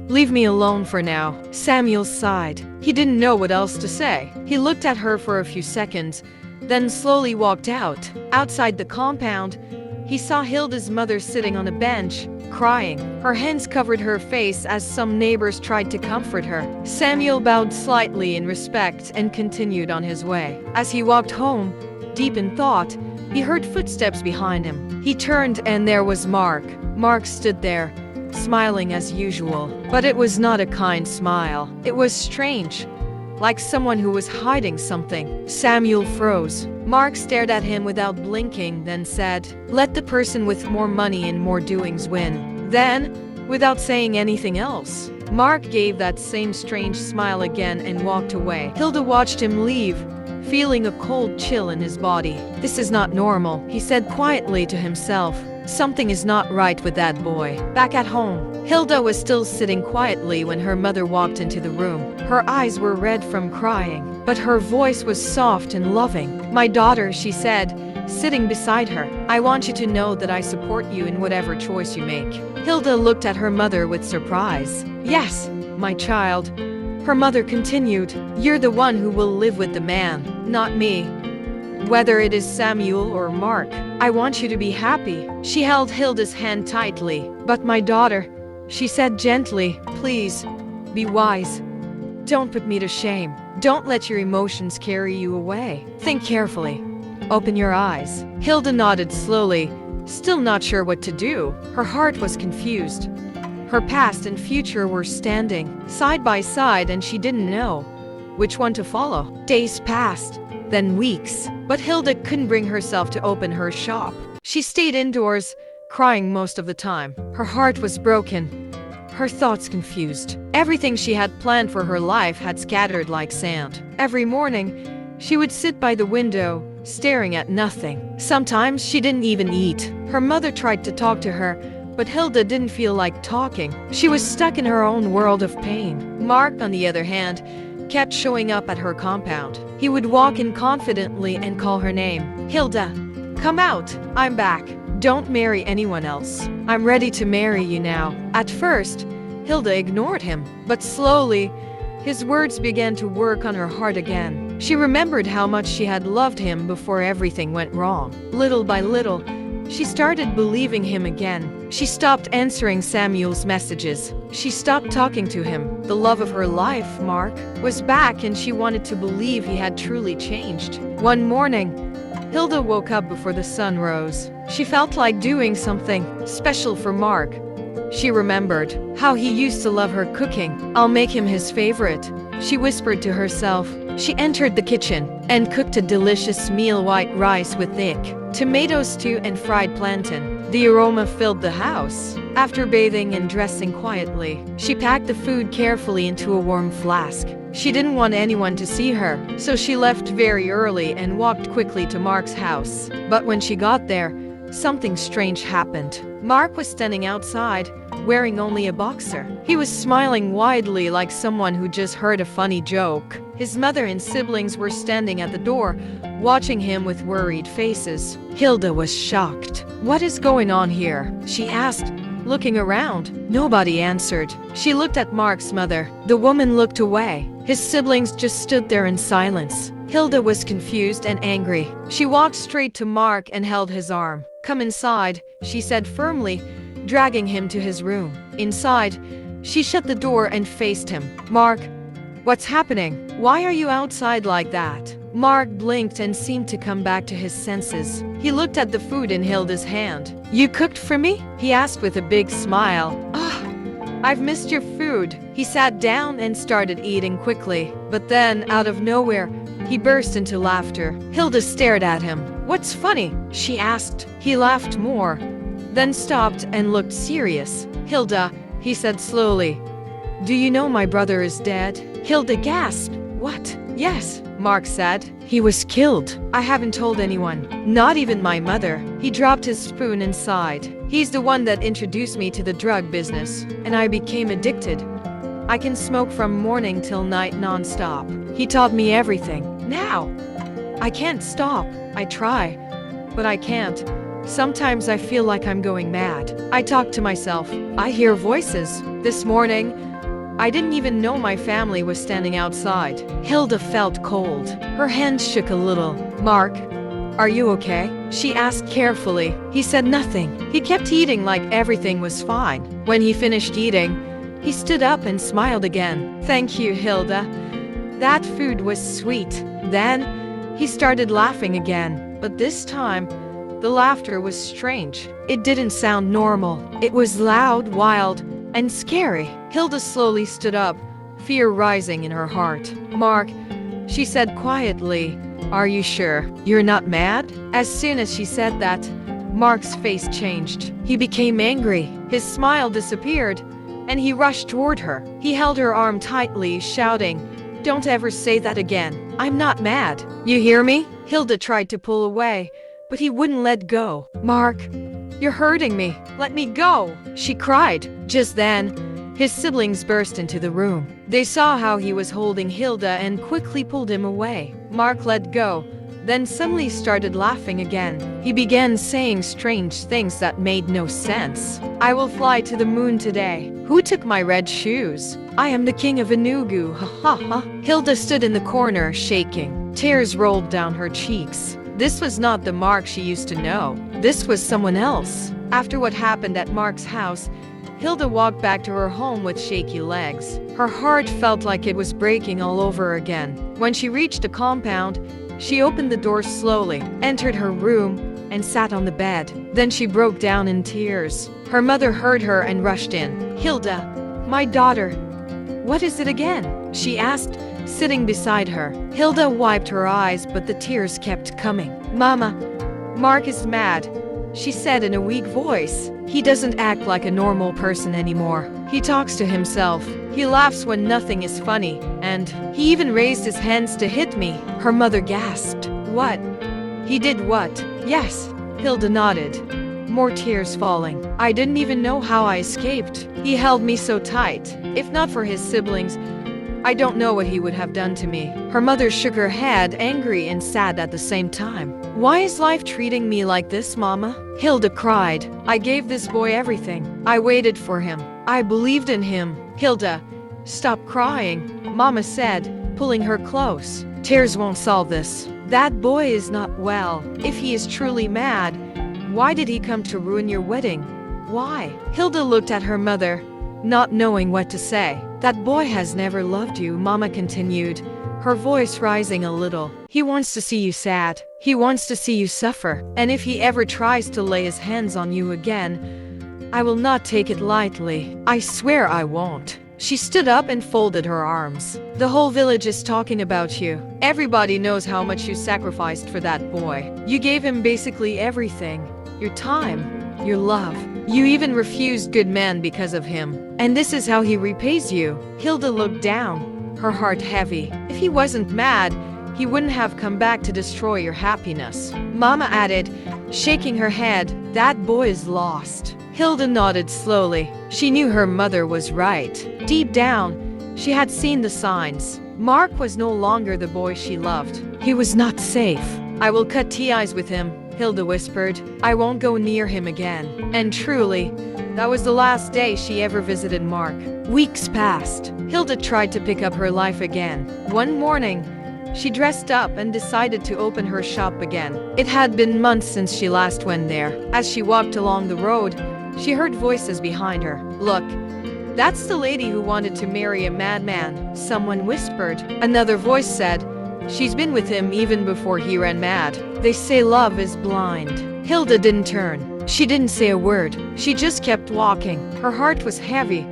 "leave me alone for now." Samuel sighed. He didn't know what else to say. He looked at her for a few seconds, then slowly walked out. Outside the compound, he saw Hilda's mother sitting on a bench, crying. Her hands covered her face as some neighbors tried to comfort her. Samuel bowed slightly in respect and continued on his way. As he walked home, deep in thought, he heard footsteps behind him. He turned and there was Mark. Mark stood there, smiling as usual. But it was not a kind smile. It was strange, like someone who was hiding something. Samuel froze. Mark stared at him without blinking, then said, "Let the person with more money and more doings win." Then, without saying anything else, Mark gave that same strange smile again and walked away. Hilda watched him leave, feeling a cold chill in his body. "This is not normal," he said quietly to himself. "Something is not right with that boy." Back at home, Hilda was still sitting quietly when her mother walked into the room. Her eyes were red from crying, but her voice was soft and loving. "My daughter," she said, sitting beside her, "I want you to know that I support you in whatever choice you make." Hilda looked at her mother with surprise. "Yes, my child," her mother continued, "you're the one who will live with the man, not me. Whether it is Samuel or Mark, I want you to be happy." She held Hilda's hand tightly. "But my daughter," she said gently, "please, be wise. Don't put me to shame. Don't let your emotions carry you away. Think carefully. Open your eyes." Hilda nodded slowly, still not sure what to do. Her heart was confused. Her past and future were standing side by side and she didn't know which one to follow. Days passed, then weeks, but Hilda couldn't bring herself to open her shop. She stayed indoors, crying most of the time. Her heart was broken, her thoughts confused. Everything she had planned for her life had scattered like sand. Every morning, she would sit by the window, staring at nothing. Sometimes she didn't even eat. Her mother tried to talk to her, but Hilda didn't feel like talking. She was stuck in her own world of pain. Mark, on the other hand, kept showing up at her compound. He would walk in confidently and call her name. "Hilda, come out. I'm back. Don't marry anyone else. I'm ready to marry you now." At first, Hilda ignored him, but slowly, his words began to work on her heart again. She remembered how much she had loved him before everything went wrong. Little by little, she started believing him again. She stopped answering Samuel's messages. She stopped talking to him. The love of her life, Mark, was back and she wanted to believe he had truly changed. One morning, Hilda woke up before the sun rose. She felt like doing something special for Mark. She remembered how he used to love her cooking. "I'll make him his favorite," she whispered to herself. She entered the kitchen and cooked a delicious meal: white rice with thick tomato stew and fried plantain. The aroma filled the house. After bathing and dressing quietly, she packed the food carefully into a warm flask. She didn't want anyone to see her, so she left very early and walked quickly to Mark's house. But when she got there, something strange happened. Mark was standing outside, wearing only a boxer. He was smiling widely like someone who just heard a funny joke. His mother and siblings were standing at the door, watching him with worried faces. Hilda was shocked. "What is going on here?" she asked, looking around. Nobody answered. She looked at Mark's mother. The woman looked away. His siblings just stood there in silence. Hilda was confused and angry. She walked straight to Mark and held his arm. "Come inside," she said firmly, dragging him to his room. Inside, she shut the door and faced him. "Mark, what's happening? Why are you outside like that?" Mark blinked and seemed to come back to his senses. He looked at the food in Hilda's hand. "You cooked for me?" he asked with a big smile. "Ah, I've missed your food." He sat down and started eating quickly. But then, out of nowhere, he burst into laughter. Hilda stared at him. "What's funny?" she asked. He laughed more, then stopped and looked serious. "Hilda," he said slowly, "do you know my brother is dead?" Hilda gasped. "What?" "Yes," Mark said. "He was killed. I haven't told anyone, not even my mother." He dropped his spoon and sighed. "He's the one that introduced me to the drug business, and I became addicted. I can smoke from morning till night non-stop. He taught me everything. Now, I can't stop. I try, but I can't. Sometimes I feel like I'm going mad. I talk to myself. I hear voices. This morning, I didn't even know my family was standing outside." Hilda felt cold. Her hands shook a little. "Mark, are you okay?" she asked carefully. He said nothing. He kept eating like everything was fine. When he finished eating, he stood up and smiled again. "Thank you, Hilda. That food was sweet." Then, he started laughing again. But this time, the laughter was strange. It didn't sound normal. It was loud, wild, and scary. Hilda slowly stood up, fear rising in her heart. "Mark," she said quietly, "are you sure you're not mad?" As soon as she said that, Mark's face changed. He became angry. His smile disappeared, and he rushed toward her. He held her arm tightly, shouting, "Don't ever say that again. I'm not mad. You hear me?" Hilda tried to pull away, but he wouldn't let go. "Mark, you're hurting me. Let me go," she cried. Just then, his siblings burst into the room. They saw how he was holding Hilda and quickly pulled him away. Mark let go, then suddenly started laughing again. He began saying strange things that made no sense. "I will fly to the moon today. Who took my red shoes? I am the king of Enugu, ha ha ha." Hilda stood in the corner, shaking. Tears rolled down her cheeks. This was not the Mark she used to know. This was someone else. After what happened at Mark's house, Hilda walked back to her home with shaky legs. Her heart felt like it was breaking all over again. When she reached the compound, she opened the door slowly, entered her room, and sat on the bed. Then she broke down in tears. Her mother heard her and rushed in. "Hilda, my daughter, what is it again?" she asked, sitting beside her. Hilda wiped her eyes, but the tears kept coming. "Mama, Mark is mad," she said in a weak voice. "He doesn't act like a normal person anymore. He talks to himself. He laughs when nothing is funny, and he even raised his hands to hit me." Her mother gasped. "What? He did what?" "Yes," Hilda nodded, more tears falling. "I didn't even know how I escaped. He held me so tight. If not for his siblings, I don't know what he would have done to me." Her mother shook her head, angry and sad at the same time. "Why is life treating me like this, Mama?" Hilda cried. "I gave this boy everything. I waited for him. I believed in him." "Hilda, stop crying," Mama said, pulling her close. "Tears won't solve this. That boy is not well. If he is truly mad, why did he come to ruin your wedding? Why?" Hilda looked at her mother, not knowing what to say. "That boy has never loved you," Mama continued, her voice rising a little. "He wants to see you sad. He wants to see you suffer. And if he ever tries to lay his hands on you again, I will not take it lightly. I swear I won't." She stood up and folded her arms. "The whole village is talking about you. Everybody knows how much you sacrificed for that boy. You gave him basically everything. Your time, your love. You even refused good men because of him. And this is how he repays you." Hilda looked down, her heart heavy. "If he wasn't mad, he wouldn't have come back to destroy your happiness." Mama added, shaking her head. That boy is lost. Hilda nodded slowly. She knew her mother was right. Deep down, she had seen the signs. Mark was no longer the boy she loved. He was not safe. I will cut ties with him, Hilda whispered. I won't go near him again. And truly, that was the last day she ever visited Mark. Weeks passed. Hilda tried to pick up her life again. One morning, she dressed up and decided to open her shop again. It had been months since she last went there. As she walked along the road, she heard voices behind her. Look, that's the lady who wanted to marry a madman, someone whispered. Another voice said, she's been with him even before he ran mad. They say love is blind. Hilda didn't turn. She didn't say a word. She just kept walking. Her heart was heavy,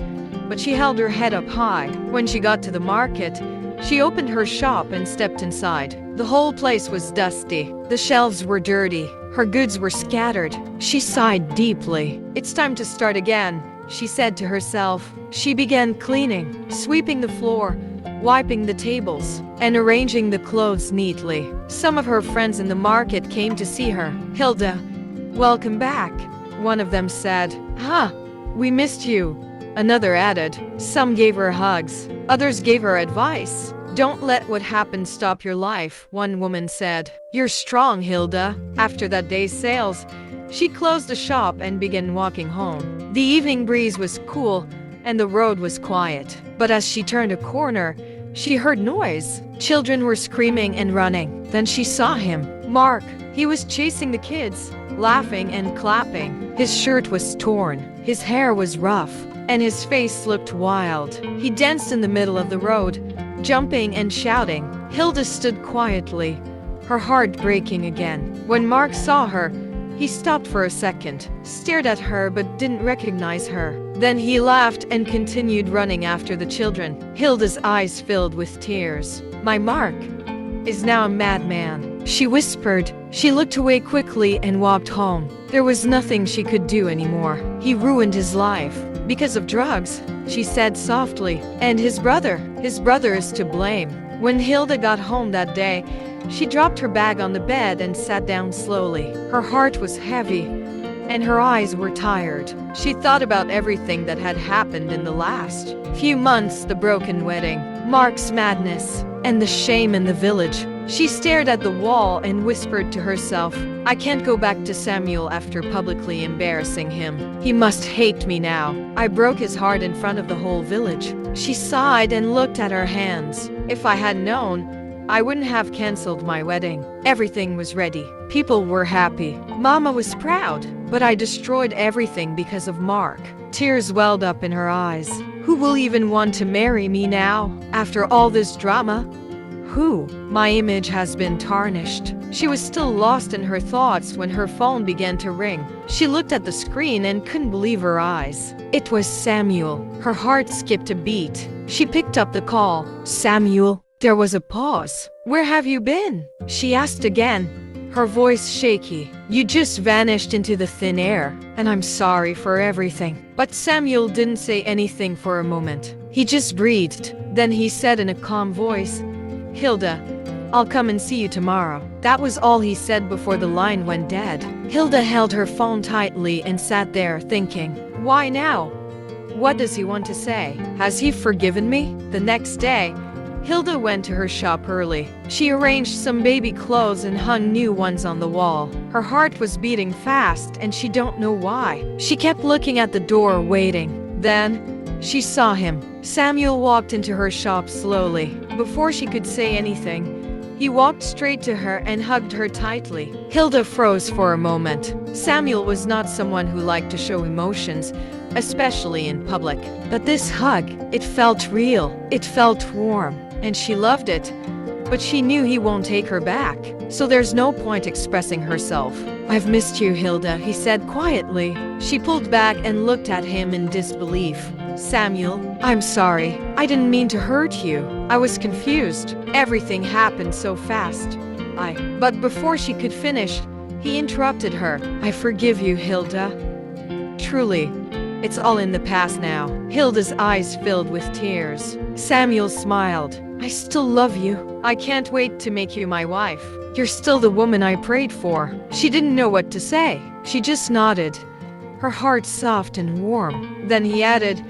but she held her head up high. When she got to the market, she opened her shop and stepped inside. The whole place was dusty. The shelves were dirty. Her goods were scattered. She sighed deeply. It's time to start again, she said to herself. She began cleaning, sweeping the floor, wiping the tables, and arranging the clothes neatly. Some of her friends in the market came to see her. Hilda, welcome back, one of them said. We missed you, another added. Some gave her hugs, others gave her advice. Don't let what happened stop your life, one woman said. You're strong, Hilda. After that day's sales, she closed the shop and began walking home. The evening breeze was cool and the road was quiet. But as she turned a corner, she heard noise. Children were screaming and running. Then she saw him. Mark. He was chasing the kids, laughing and clapping. His shirt was torn, his hair was rough, and his face looked wild. He danced in the middle of the road, jumping and shouting. Hilda stood quietly, her heart breaking again. When Mark saw her, he stopped for a second, stared at her but didn't recognize her. Then he laughed and continued running after the children. Hilda's eyes filled with tears. My Mark is now a madman, she whispered. She looked away quickly and walked home. There was nothing she could do anymore. He ruined his life. Because of drugs, she said softly. And his brother is to blame. When Hilda got home that day, she dropped her bag on the bed and sat down slowly. Her heart was heavy, and her eyes were tired. She thought about everything that had happened in the last few months, the broken wedding, Mark's madness, and the shame in the village. She stared at the wall and whispered to herself, I can't go back to Samuel after publicly embarrassing him. He must hate me now. I broke his heart in front of the whole village. She sighed and looked at her hands. If I had known, I wouldn't have canceled my wedding. Everything was ready. People were happy. Mama was proud. But I destroyed everything because of Mark. Tears welled up in her eyes. Who will even want to marry me now, after all this drama? Who? My image has been tarnished. She was still lost in her thoughts when her phone began to ring. She looked at the screen and couldn't believe her eyes. It was Samuel. Her heart skipped a beat. She picked up the call. Samuel. There was a pause. Where have you been? She asked again, her voice shaky. You just vanished into the thin air, and I'm sorry for everything. But Samuel didn't say anything for a moment. He just breathed. Then he said in a calm voice, Hilda, I'll come and see you tomorrow. That was all he said before the line went dead. Hilda held her phone tightly and sat there thinking, why now? What does he want to say? Has he forgiven me? The next day, Hilda went to her shop early. She arranged some baby clothes and hung new ones on the wall. Her heart was beating fast and she don't know why. She kept looking at the door waiting. Then, she saw him. Samuel walked into her shop slowly. Before she could say anything, he walked straight to her and hugged her tightly. Hilda froze for a moment. Samuel was not someone who liked to show emotions, especially in public. But this hug, it felt real. It felt warm. And she loved it, but she knew he won't take her back, so there's no point expressing herself. I've missed you, Hilda, he said quietly. She pulled back and looked at him in disbelief. Samuel, I'm sorry. I didn't mean to hurt you. I was confused. Everything happened so fast. But before she could finish, he interrupted her. I forgive you, Hilda. Truly. It's all in the past now. Hilda's eyes filled with tears. Samuel smiled. I still love you. I can't wait to make you my wife. You're still the woman I prayed for." She didn't know what to say. She just nodded, her heart soft and warm. Then he added,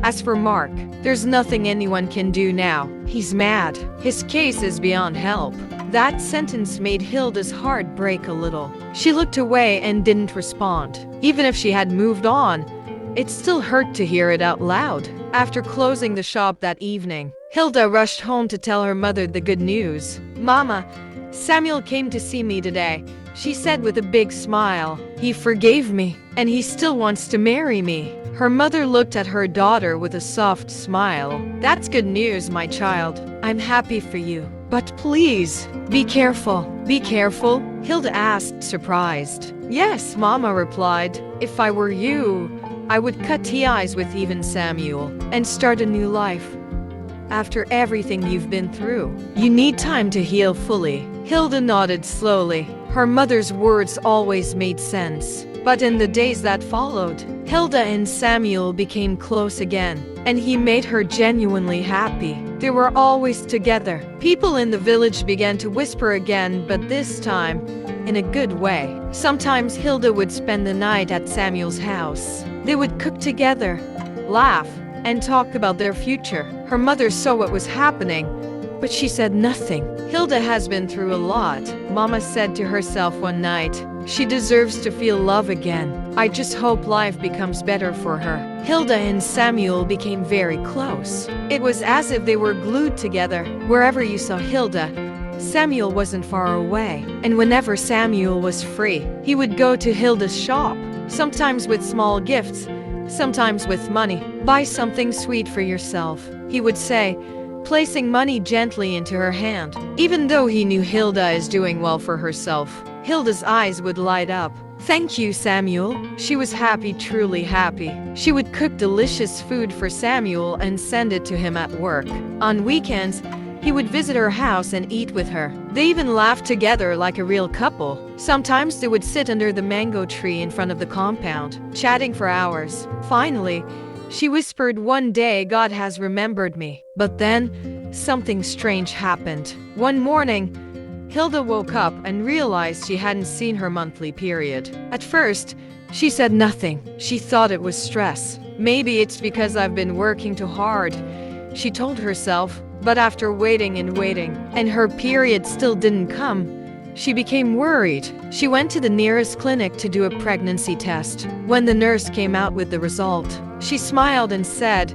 "As for Mark, there's nothing anyone can do now. He's mad. His case is beyond help." That sentence made Hilda's heart break a little. She looked away and didn't respond. Even if she had moved on, it still hurt to hear it out loud. After closing the shop that evening, Hilda rushed home to tell her mother the good news. "Mama, Samuel came to see me today," she said with a big smile. "He forgave me, and he still wants to marry me." Her mother looked at her daughter with a soft smile. "That's good news, my child. I'm happy for you. But please, be careful." "Be careful?" Hilda asked, surprised. "Yes," Mama replied. "If I were you, I would cut ties with even Samuel and start a new life. After everything you've been through, you need time to heal fully." Hilda nodded slowly. Her mother's words always made sense. But in the days that followed, Hilda and Samuel became close again, and he made her genuinely happy. They were always together. People in the village began to whisper again, but this time, in a good way. Sometimes Hilda would spend the night at Samuel's house. They would cook together, laugh, and talk about their future. Her mother saw what was happening, but she said nothing. "Hilda has been through a lot," Mama said to herself one night. "She deserves to feel love again. I just hope life becomes better for her." Hilda and Samuel became very close. It was as if they were glued together. Wherever you saw Hilda, Samuel wasn't far away. And whenever Samuel was free, he would go to Hilda's shop, sometimes with small gifts, sometimes with money. "Buy something sweet for yourself," he would say, placing money gently into her hand. Even though he knew Hilda is doing well for herself, Hilda's eyes would light up. "Thank you, Samuel." She was happy, truly happy. She would cook delicious food for Samuel and send it to him at work. On weekends, he would visit her house and eat with her. They even laughed together like a real couple. Sometimes they would sit under the mango tree in front of the compound, chatting for hours. Finally, she whispered one day, "God has remembered me." But then, something strange happened. One morning, Hilda woke up and realized she hadn't seen her monthly period. At first, she said nothing. She thought it was stress. "Maybe it's because I've been working too hard," she told herself. But after waiting and waiting, and her period still didn't come, she became worried. She went to the nearest clinic to do a pregnancy test. When the nurse came out with the result, she smiled and said,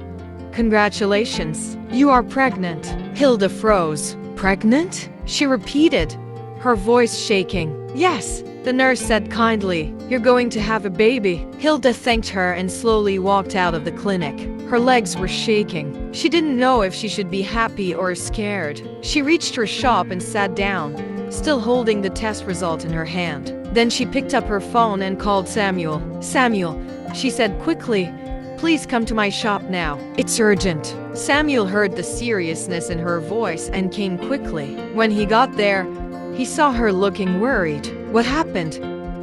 "Congratulations, you are pregnant." Hilda froze. "Pregnant?" she repeated, her voice shaking. "Yes," the nurse said kindly. "You're going to have a baby." Hilda thanked her and slowly walked out of the clinic. Her legs were shaking. She didn't know if she should be happy or scared. She reached her shop and sat down, still holding the test result in her hand. Then she picked up her phone and called Samuel. "Samuel," she said quickly, "please come to my shop now. It's urgent." Samuel heard the seriousness in her voice and came quickly. When he got there, he saw her looking worried. "What happened?"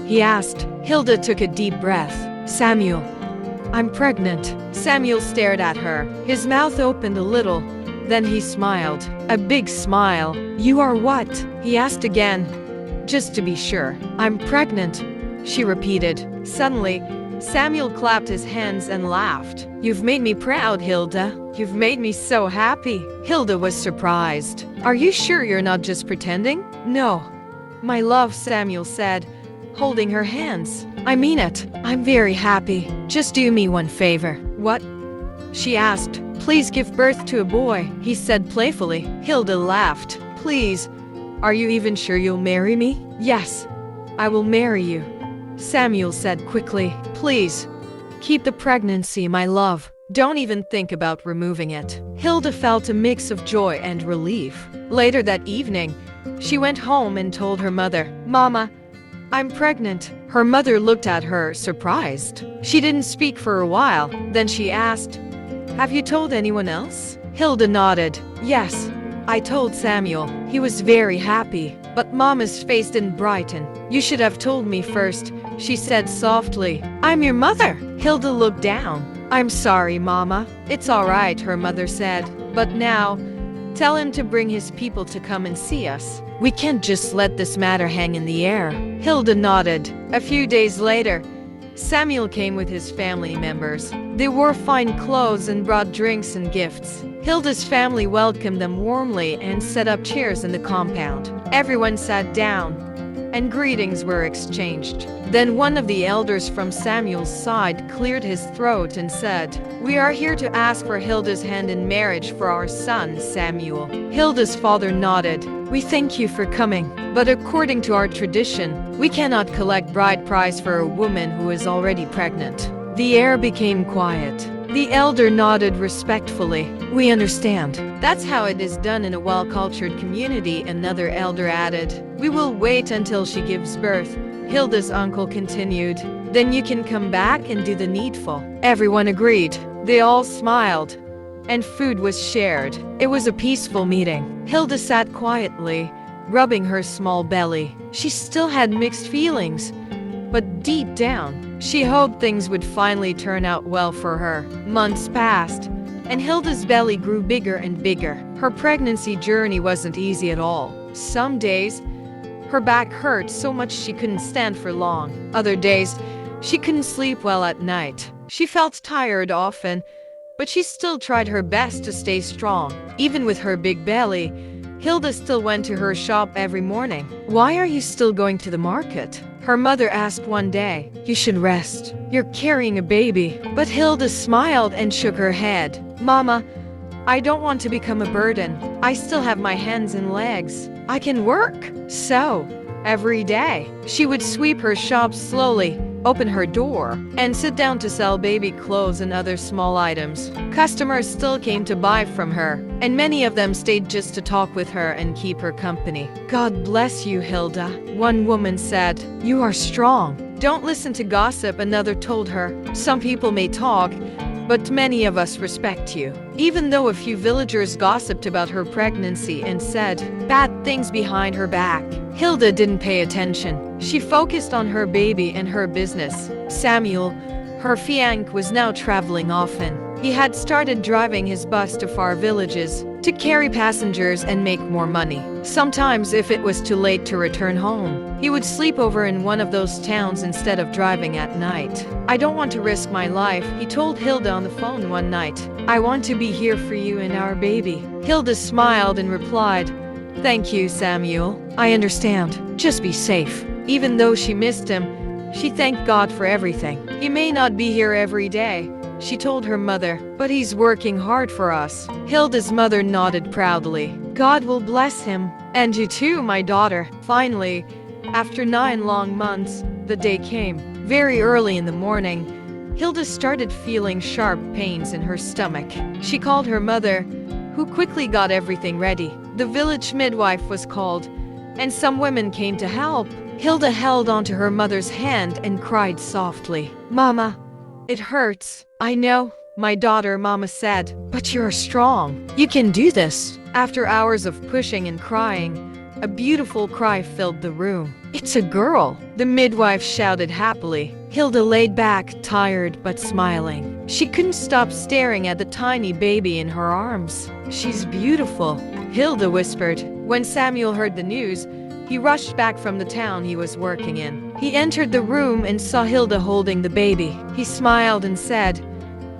he asked. Hilda took a deep breath. "Samuel, I'm pregnant." Samuel stared at her. His mouth opened a little. Then he smiled. A big smile. "You are what?" he asked again, just to be sure. "I'm pregnant," she repeated. Suddenly, Samuel clapped his hands and laughed. "You've made me proud, Hilda. You've made me so happy." Hilda was surprised. "Are you sure you're not just pretending?" "No, my love," Samuel said, holding her hands. "I mean it. I'm very happy. Just do me one favor." "What?" she asked. "Please give birth to a boy," he said playfully. Hilda laughed. "Please, are you even sure you'll marry me?" "Yes, I will marry you," Samuel said quickly. "Please, keep the pregnancy, my love. Don't even think about removing it." Hilda felt a mix of joy and relief. Later that evening, she went home and told her mother, "Mama, I'm pregnant." Her mother looked at her, surprised. She didn't speak for a while. Then she asked, "Have you told anyone else?" Hilda nodded. "Yes, I told Samuel." He was very happy. But Mama's face didn't brighten. "You should have told me first," she said softly. "I'm your mother." Hilda looked down. "I'm sorry, Mama." "It's all right," her mother said. "But now, Tell him to bring his people to come and see us. We can't just let this matter hang in the air." Hilda nodded. A few days later, Samuel came with his family members. They wore fine clothes and brought drinks and gifts. Hilda's family welcomed them warmly and set up chairs in the compound. Everyone sat down, and greetings were exchanged. Then one of the elders from Samuel's side cleared his throat and said, "We are here to ask for Hilda's hand in marriage for our son, Samuel." Hilda's father nodded. "We thank you for coming, but according to our tradition, we cannot collect bride price for a woman who is already pregnant." The air became quiet. The elder nodded respectfully. "We understand. That's how it is done in a well-cultured community," another elder added. "We will wait until she gives birth." Hilda's uncle continued. "Then you can come back and do the needful." Everyone agreed. They all smiled, and food was shared. It was a peaceful meeting. Hilda sat quietly, rubbing her small belly. She still had mixed feelings, but deep down, she hoped things would finally turn out well for her. Months passed, and Hilda's belly grew bigger and bigger. Her pregnancy journey wasn't easy at all. Some days, her back hurt so much she couldn't stand for long. Other days, she couldn't sleep well at night. She felt tired often, but she still tried her best to stay strong. Even with her big belly, Hilda still went to her shop every morning. "Why are you still going to the market?" her mother asked one day. "You should rest. You're carrying a baby." But Hilda smiled and shook her head. "Mama, I don't want to become a burden. I still have my hands and legs. I can work." So, every day, she would sweep her shop slowly, open her door, and sit down to sell baby clothes and other small items. Customers still came to buy from her, and many of them stayed just to talk with her and keep her company. "God bless you, Hilda," one woman said. "You are strong. Don't listen to gossip," another told her. "Some people may talk, but many of us respect you." Even though a few villagers gossiped about her pregnancy and said bad things behind her back, Hilda didn't pay attention. She focused on her baby and her business. Samuel, her fiancé, was now traveling often. He had started driving his bus to far villages to carry passengers and make more money. Sometimes, if it was too late to return home, he would sleep over in one of those towns instead of driving at night. "I don't want to risk my life," he told Hilda on the phone one night. "I want to be here for you and our baby." Hilda smiled and replied, "Thank you, Samuel. I understand. Just be safe." Even though she missed him, she thanked God for everything. "He may not be here every day," she told her mother, "but he's working hard for us." Hilda's mother nodded proudly. "God will bless him. And you too, my daughter." Finally, after 9 long months, the day came. Very early in the morning, Hilda started feeling sharp pains in her stomach. She called her mother, who quickly got everything ready. The village midwife was called, and some women came to help. Hilda held onto her mother's hand and cried softly. "Mama, it hurts." "I know, my daughter," Mama said, "but you're strong. You can do this." After hours of pushing and crying, a beautiful cry filled the room. "It's a girl!" the midwife shouted happily. Hilda laid back, tired but smiling. She couldn't stop staring at the tiny baby in her arms. "She's beautiful," Hilda whispered. When Samuel heard the news, he rushed back from the town he was working in. He entered the room and saw Hilda holding the baby. He smiled and said,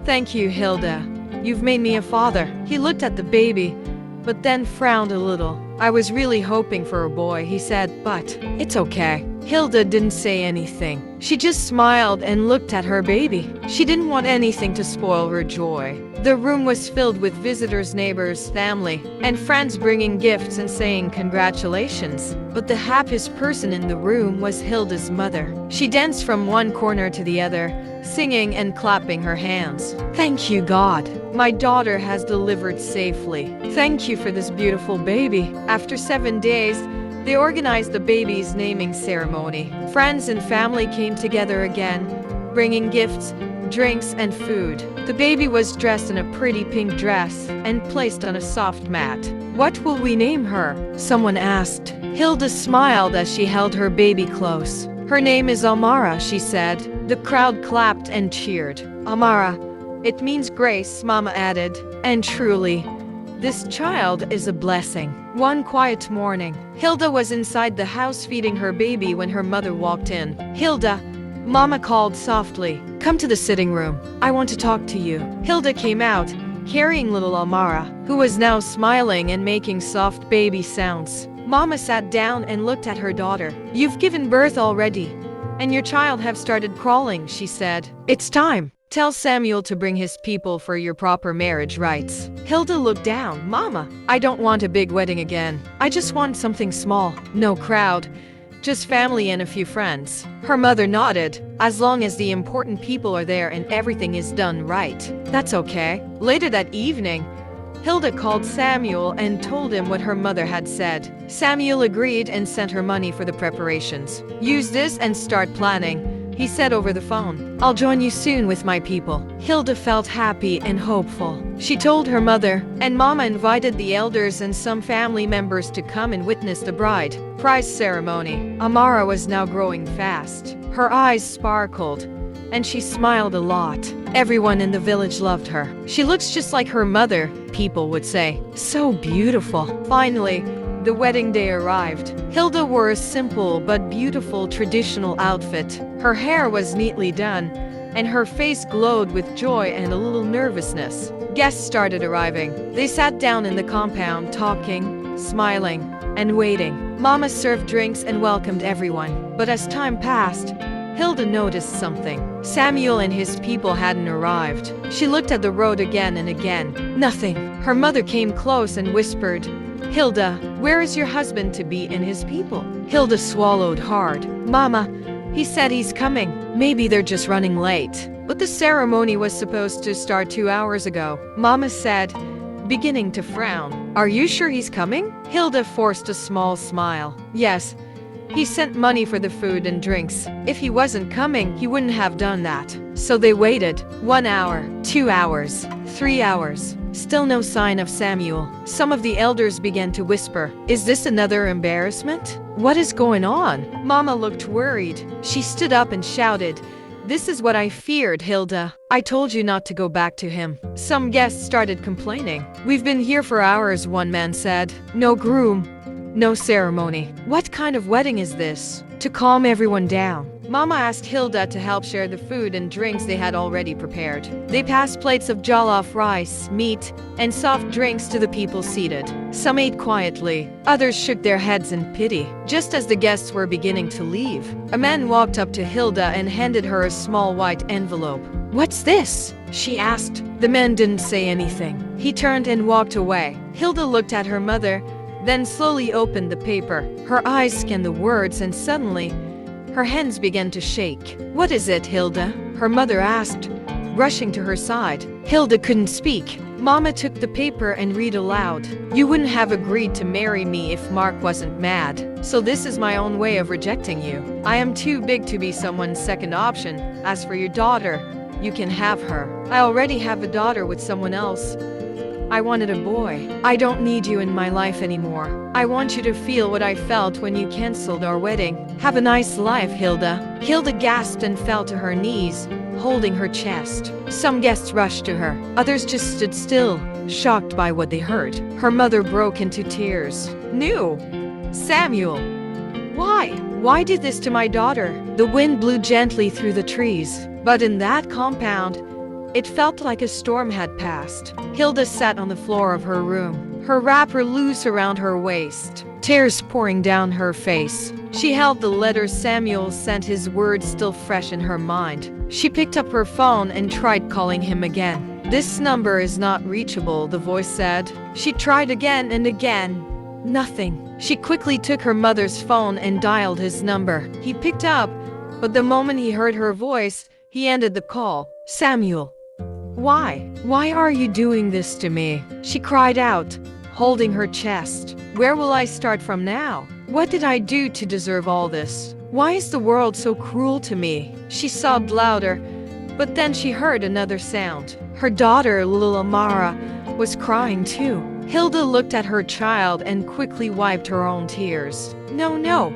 "Thank you, Hilda. You've made me a father." He looked at the baby, but then frowned a little. "I was really hoping for a boy," he said, "but it's okay." Hilda didn't say anything. She just smiled and looked at her baby. She didn't want anything to spoil her joy. The room was filled with visitors, neighbors, family, and friends bringing gifts and saying congratulations. But the happiest person in the room was Hilda's mother. She danced from one corner to the other, singing and clapping her hands. "Thank you, God. My daughter has delivered safely. Thank you for this beautiful baby." After 7 days, they organized the baby's naming ceremony. Friends and family came together again, bringing gifts, drinks, and food. The baby was dressed in a pretty pink dress and placed on a soft mat. "What will we name her?" someone asked. Hilda smiled as she held her baby close. "Her name is Amara," she said. The crowd clapped and cheered. "Amara, it means grace," Mama added. And truly, This child is a blessing. One quiet morning, Hilda was inside the house feeding her baby when her mother walked in. Hilda, Mama called softly. Come to the sitting room. I want to talk to you. Hilda came out, carrying little Amara, who was now smiling and making soft baby sounds. Mama sat down and looked at her daughter. You've given birth already, and your child have started crawling, she said. It's time. Tell Samuel to bring his people for your proper marriage rites. Hilda looked down. Mama, I don't want a big wedding again. I just want something small. No crowd. Just family and a few friends. Her mother nodded. As long as the important people are there and everything is done right, that's okay. Later that evening, Hilda called Samuel and told him what her mother had said. Samuel agreed and sent her money for the preparations. Use this and start planning, he said over the phone. I'll join you soon with my people. Hilda felt happy and hopeful. She told her mother, and Mama invited the elders and some family members to come and witness the bride prize ceremony. Amara was now growing fast. Her eyes sparkled, and she smiled a lot. Everyone in the village loved her. She looks just like her mother, people would say. So beautiful. Finally, the wedding day arrived. Hilda wore a simple but beautiful traditional outfit. Her hair was neatly done, and her face glowed with joy and a little nervousness. Guests started arriving. They sat down in the compound, talking, smiling, and waiting. Mama served drinks and welcomed everyone. But as time passed, Hilda noticed something. Samuel and his people hadn't arrived. She looked at the road again and again. Nothing. Her mother came close and whispered, Hilda, where is your husband to be and his people? Hilda swallowed hard. Mama, he said he's coming. Maybe they're just running late. But the ceremony was supposed to start 2 hours ago, Mama said, beginning to frown. Are you sure he's coming? Hilda forced a small smile. Yes. He sent money for the food and drinks. If he wasn't coming, he wouldn't have done that. So they waited. 1 hour, 2 hours, 3 hours. Still no sign of Samuel. Some of the elders began to whisper, is this another embarrassment? What is going on? Mama looked worried. She stood up and shouted, this is what I feared, Hilda. I told you not to go back to him. Some guests started complaining. We've been here for hours, one man said. No groom. No ceremony. What kind of wedding is this? To calm everyone down, Mama asked Hilda to help share the food and drinks they had already prepared. They passed plates of jollof rice, meat, and soft drinks to the people seated. Some ate quietly, others shook their heads in pity. Just as the guests were beginning to leave, a man walked up to Hilda and handed her a small white envelope. What's this? She asked. The man didn't say anything. He turned and walked away. Hilda looked at her mother, then slowly opened the paper. Her eyes scanned the words and suddenly, her hands began to shake. What is it, Hilda? Her mother asked, rushing to her side. Hilda couldn't speak. Mama took the paper and read aloud. You wouldn't have agreed to marry me if Mark wasn't mad. So this is my own way of rejecting you. I am too big to be someone's second option. As for your daughter, you can have her. I already have a daughter with someone else. I wanted a boy. I don't need you in my life anymore. I want you to feel what I felt when you canceled our wedding. Have a nice life, Hilda. Hilda gasped and fell to her knees, holding her chest. Some guests rushed to her. Others just stood still, shocked by what they heard. Her mother broke into tears. No, Samuel. Why? Why did this to my daughter? The wind blew gently through the trees, but in that compound, it felt like a storm had passed. Hilda sat on the floor of her room, her wrapper loose around her waist, tears pouring down her face. She held the letter Samuel sent, his words still fresh in her mind. She picked up her phone and tried calling him again. This number is not reachable, the voice said. She tried again and again. Nothing. She quickly took her mother's phone and dialed his number. He picked up, but the moment he heard her voice, he ended the call. Samuel. Why? Why are you doing this to me? She cried out, holding her chest. Where will I start from now? What did I do to deserve all this? Why is the world so cruel to me? She sobbed louder, but then she heard another sound. Her daughter, little Amara, was crying too. Hilda looked at her child and quickly wiped her own tears. No, no,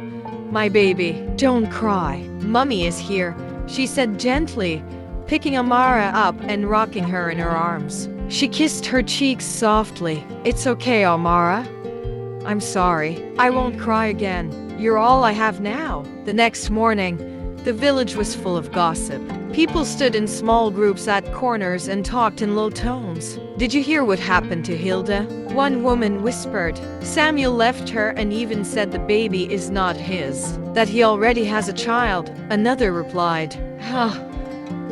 my baby, don't cry. Mummy is here, she said gently, picking Amara up and rocking her in her arms. She kissed her cheeks softly. "It's okay, Amara. I'm sorry. I won't cry again. You're all I have now." The next morning, the village was full of gossip. People stood in small groups at corners and talked in low tones. "Did you hear what happened to Hilda?" One woman whispered. "Samuel left her and even said the baby is not his, that he already has a child." Another replied,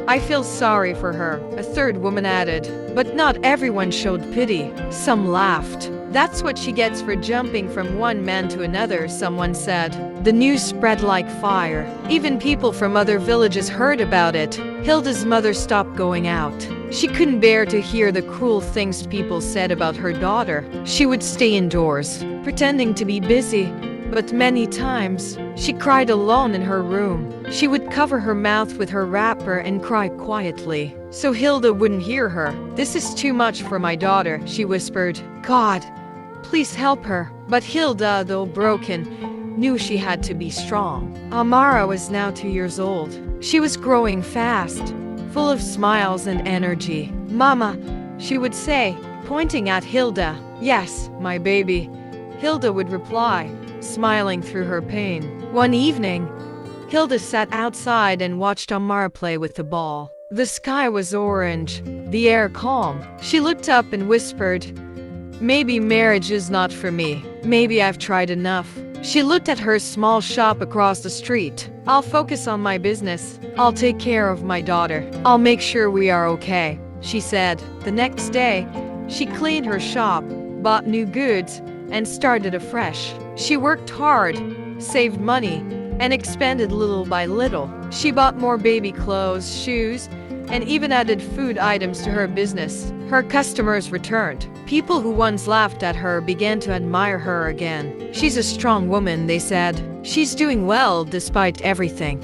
"I feel sorry for her." A third woman added, "But not everyone showed pity." Some laughed. "That's what she gets for jumping from one man to another," someone said. The news spread like fire. Even people from other villages heard about it. Hilda's mother stopped going out. She couldn't bear to hear the cruel things people said about her daughter. She would stay indoors, pretending to be busy. But many times, she cried alone in her room. She would cover her mouth with her wrapper and cry quietly, so Hilda wouldn't hear her. "This is too much for my daughter," she whispered. "God, please help her." But Hilda, though broken, knew she had to be strong. Amara was now 2 years old. She was growing fast, full of smiles and energy. "Mama," she would say, pointing at Hilda. "Yes, my baby," Hilda would reply, smiling through her pain. One evening, Hilda sat outside and watched Amara play with the ball. The sky was orange, the air calm. She looked up and whispered, "Maybe marriage is not for me. Maybe I've tried enough." She looked at her small shop across the street. "I'll focus on my business. I'll take care of my daughter. I'll make sure we are okay," she said. The next day, she cleaned her shop, bought new goods, and started afresh. She worked hard, saved money, and expanded little by little. She bought more baby clothes, shoes, and even added food items to her business. Her customers returned. People who once laughed at her began to admire her again. "She's a strong woman," they said. "She's doing well despite everything."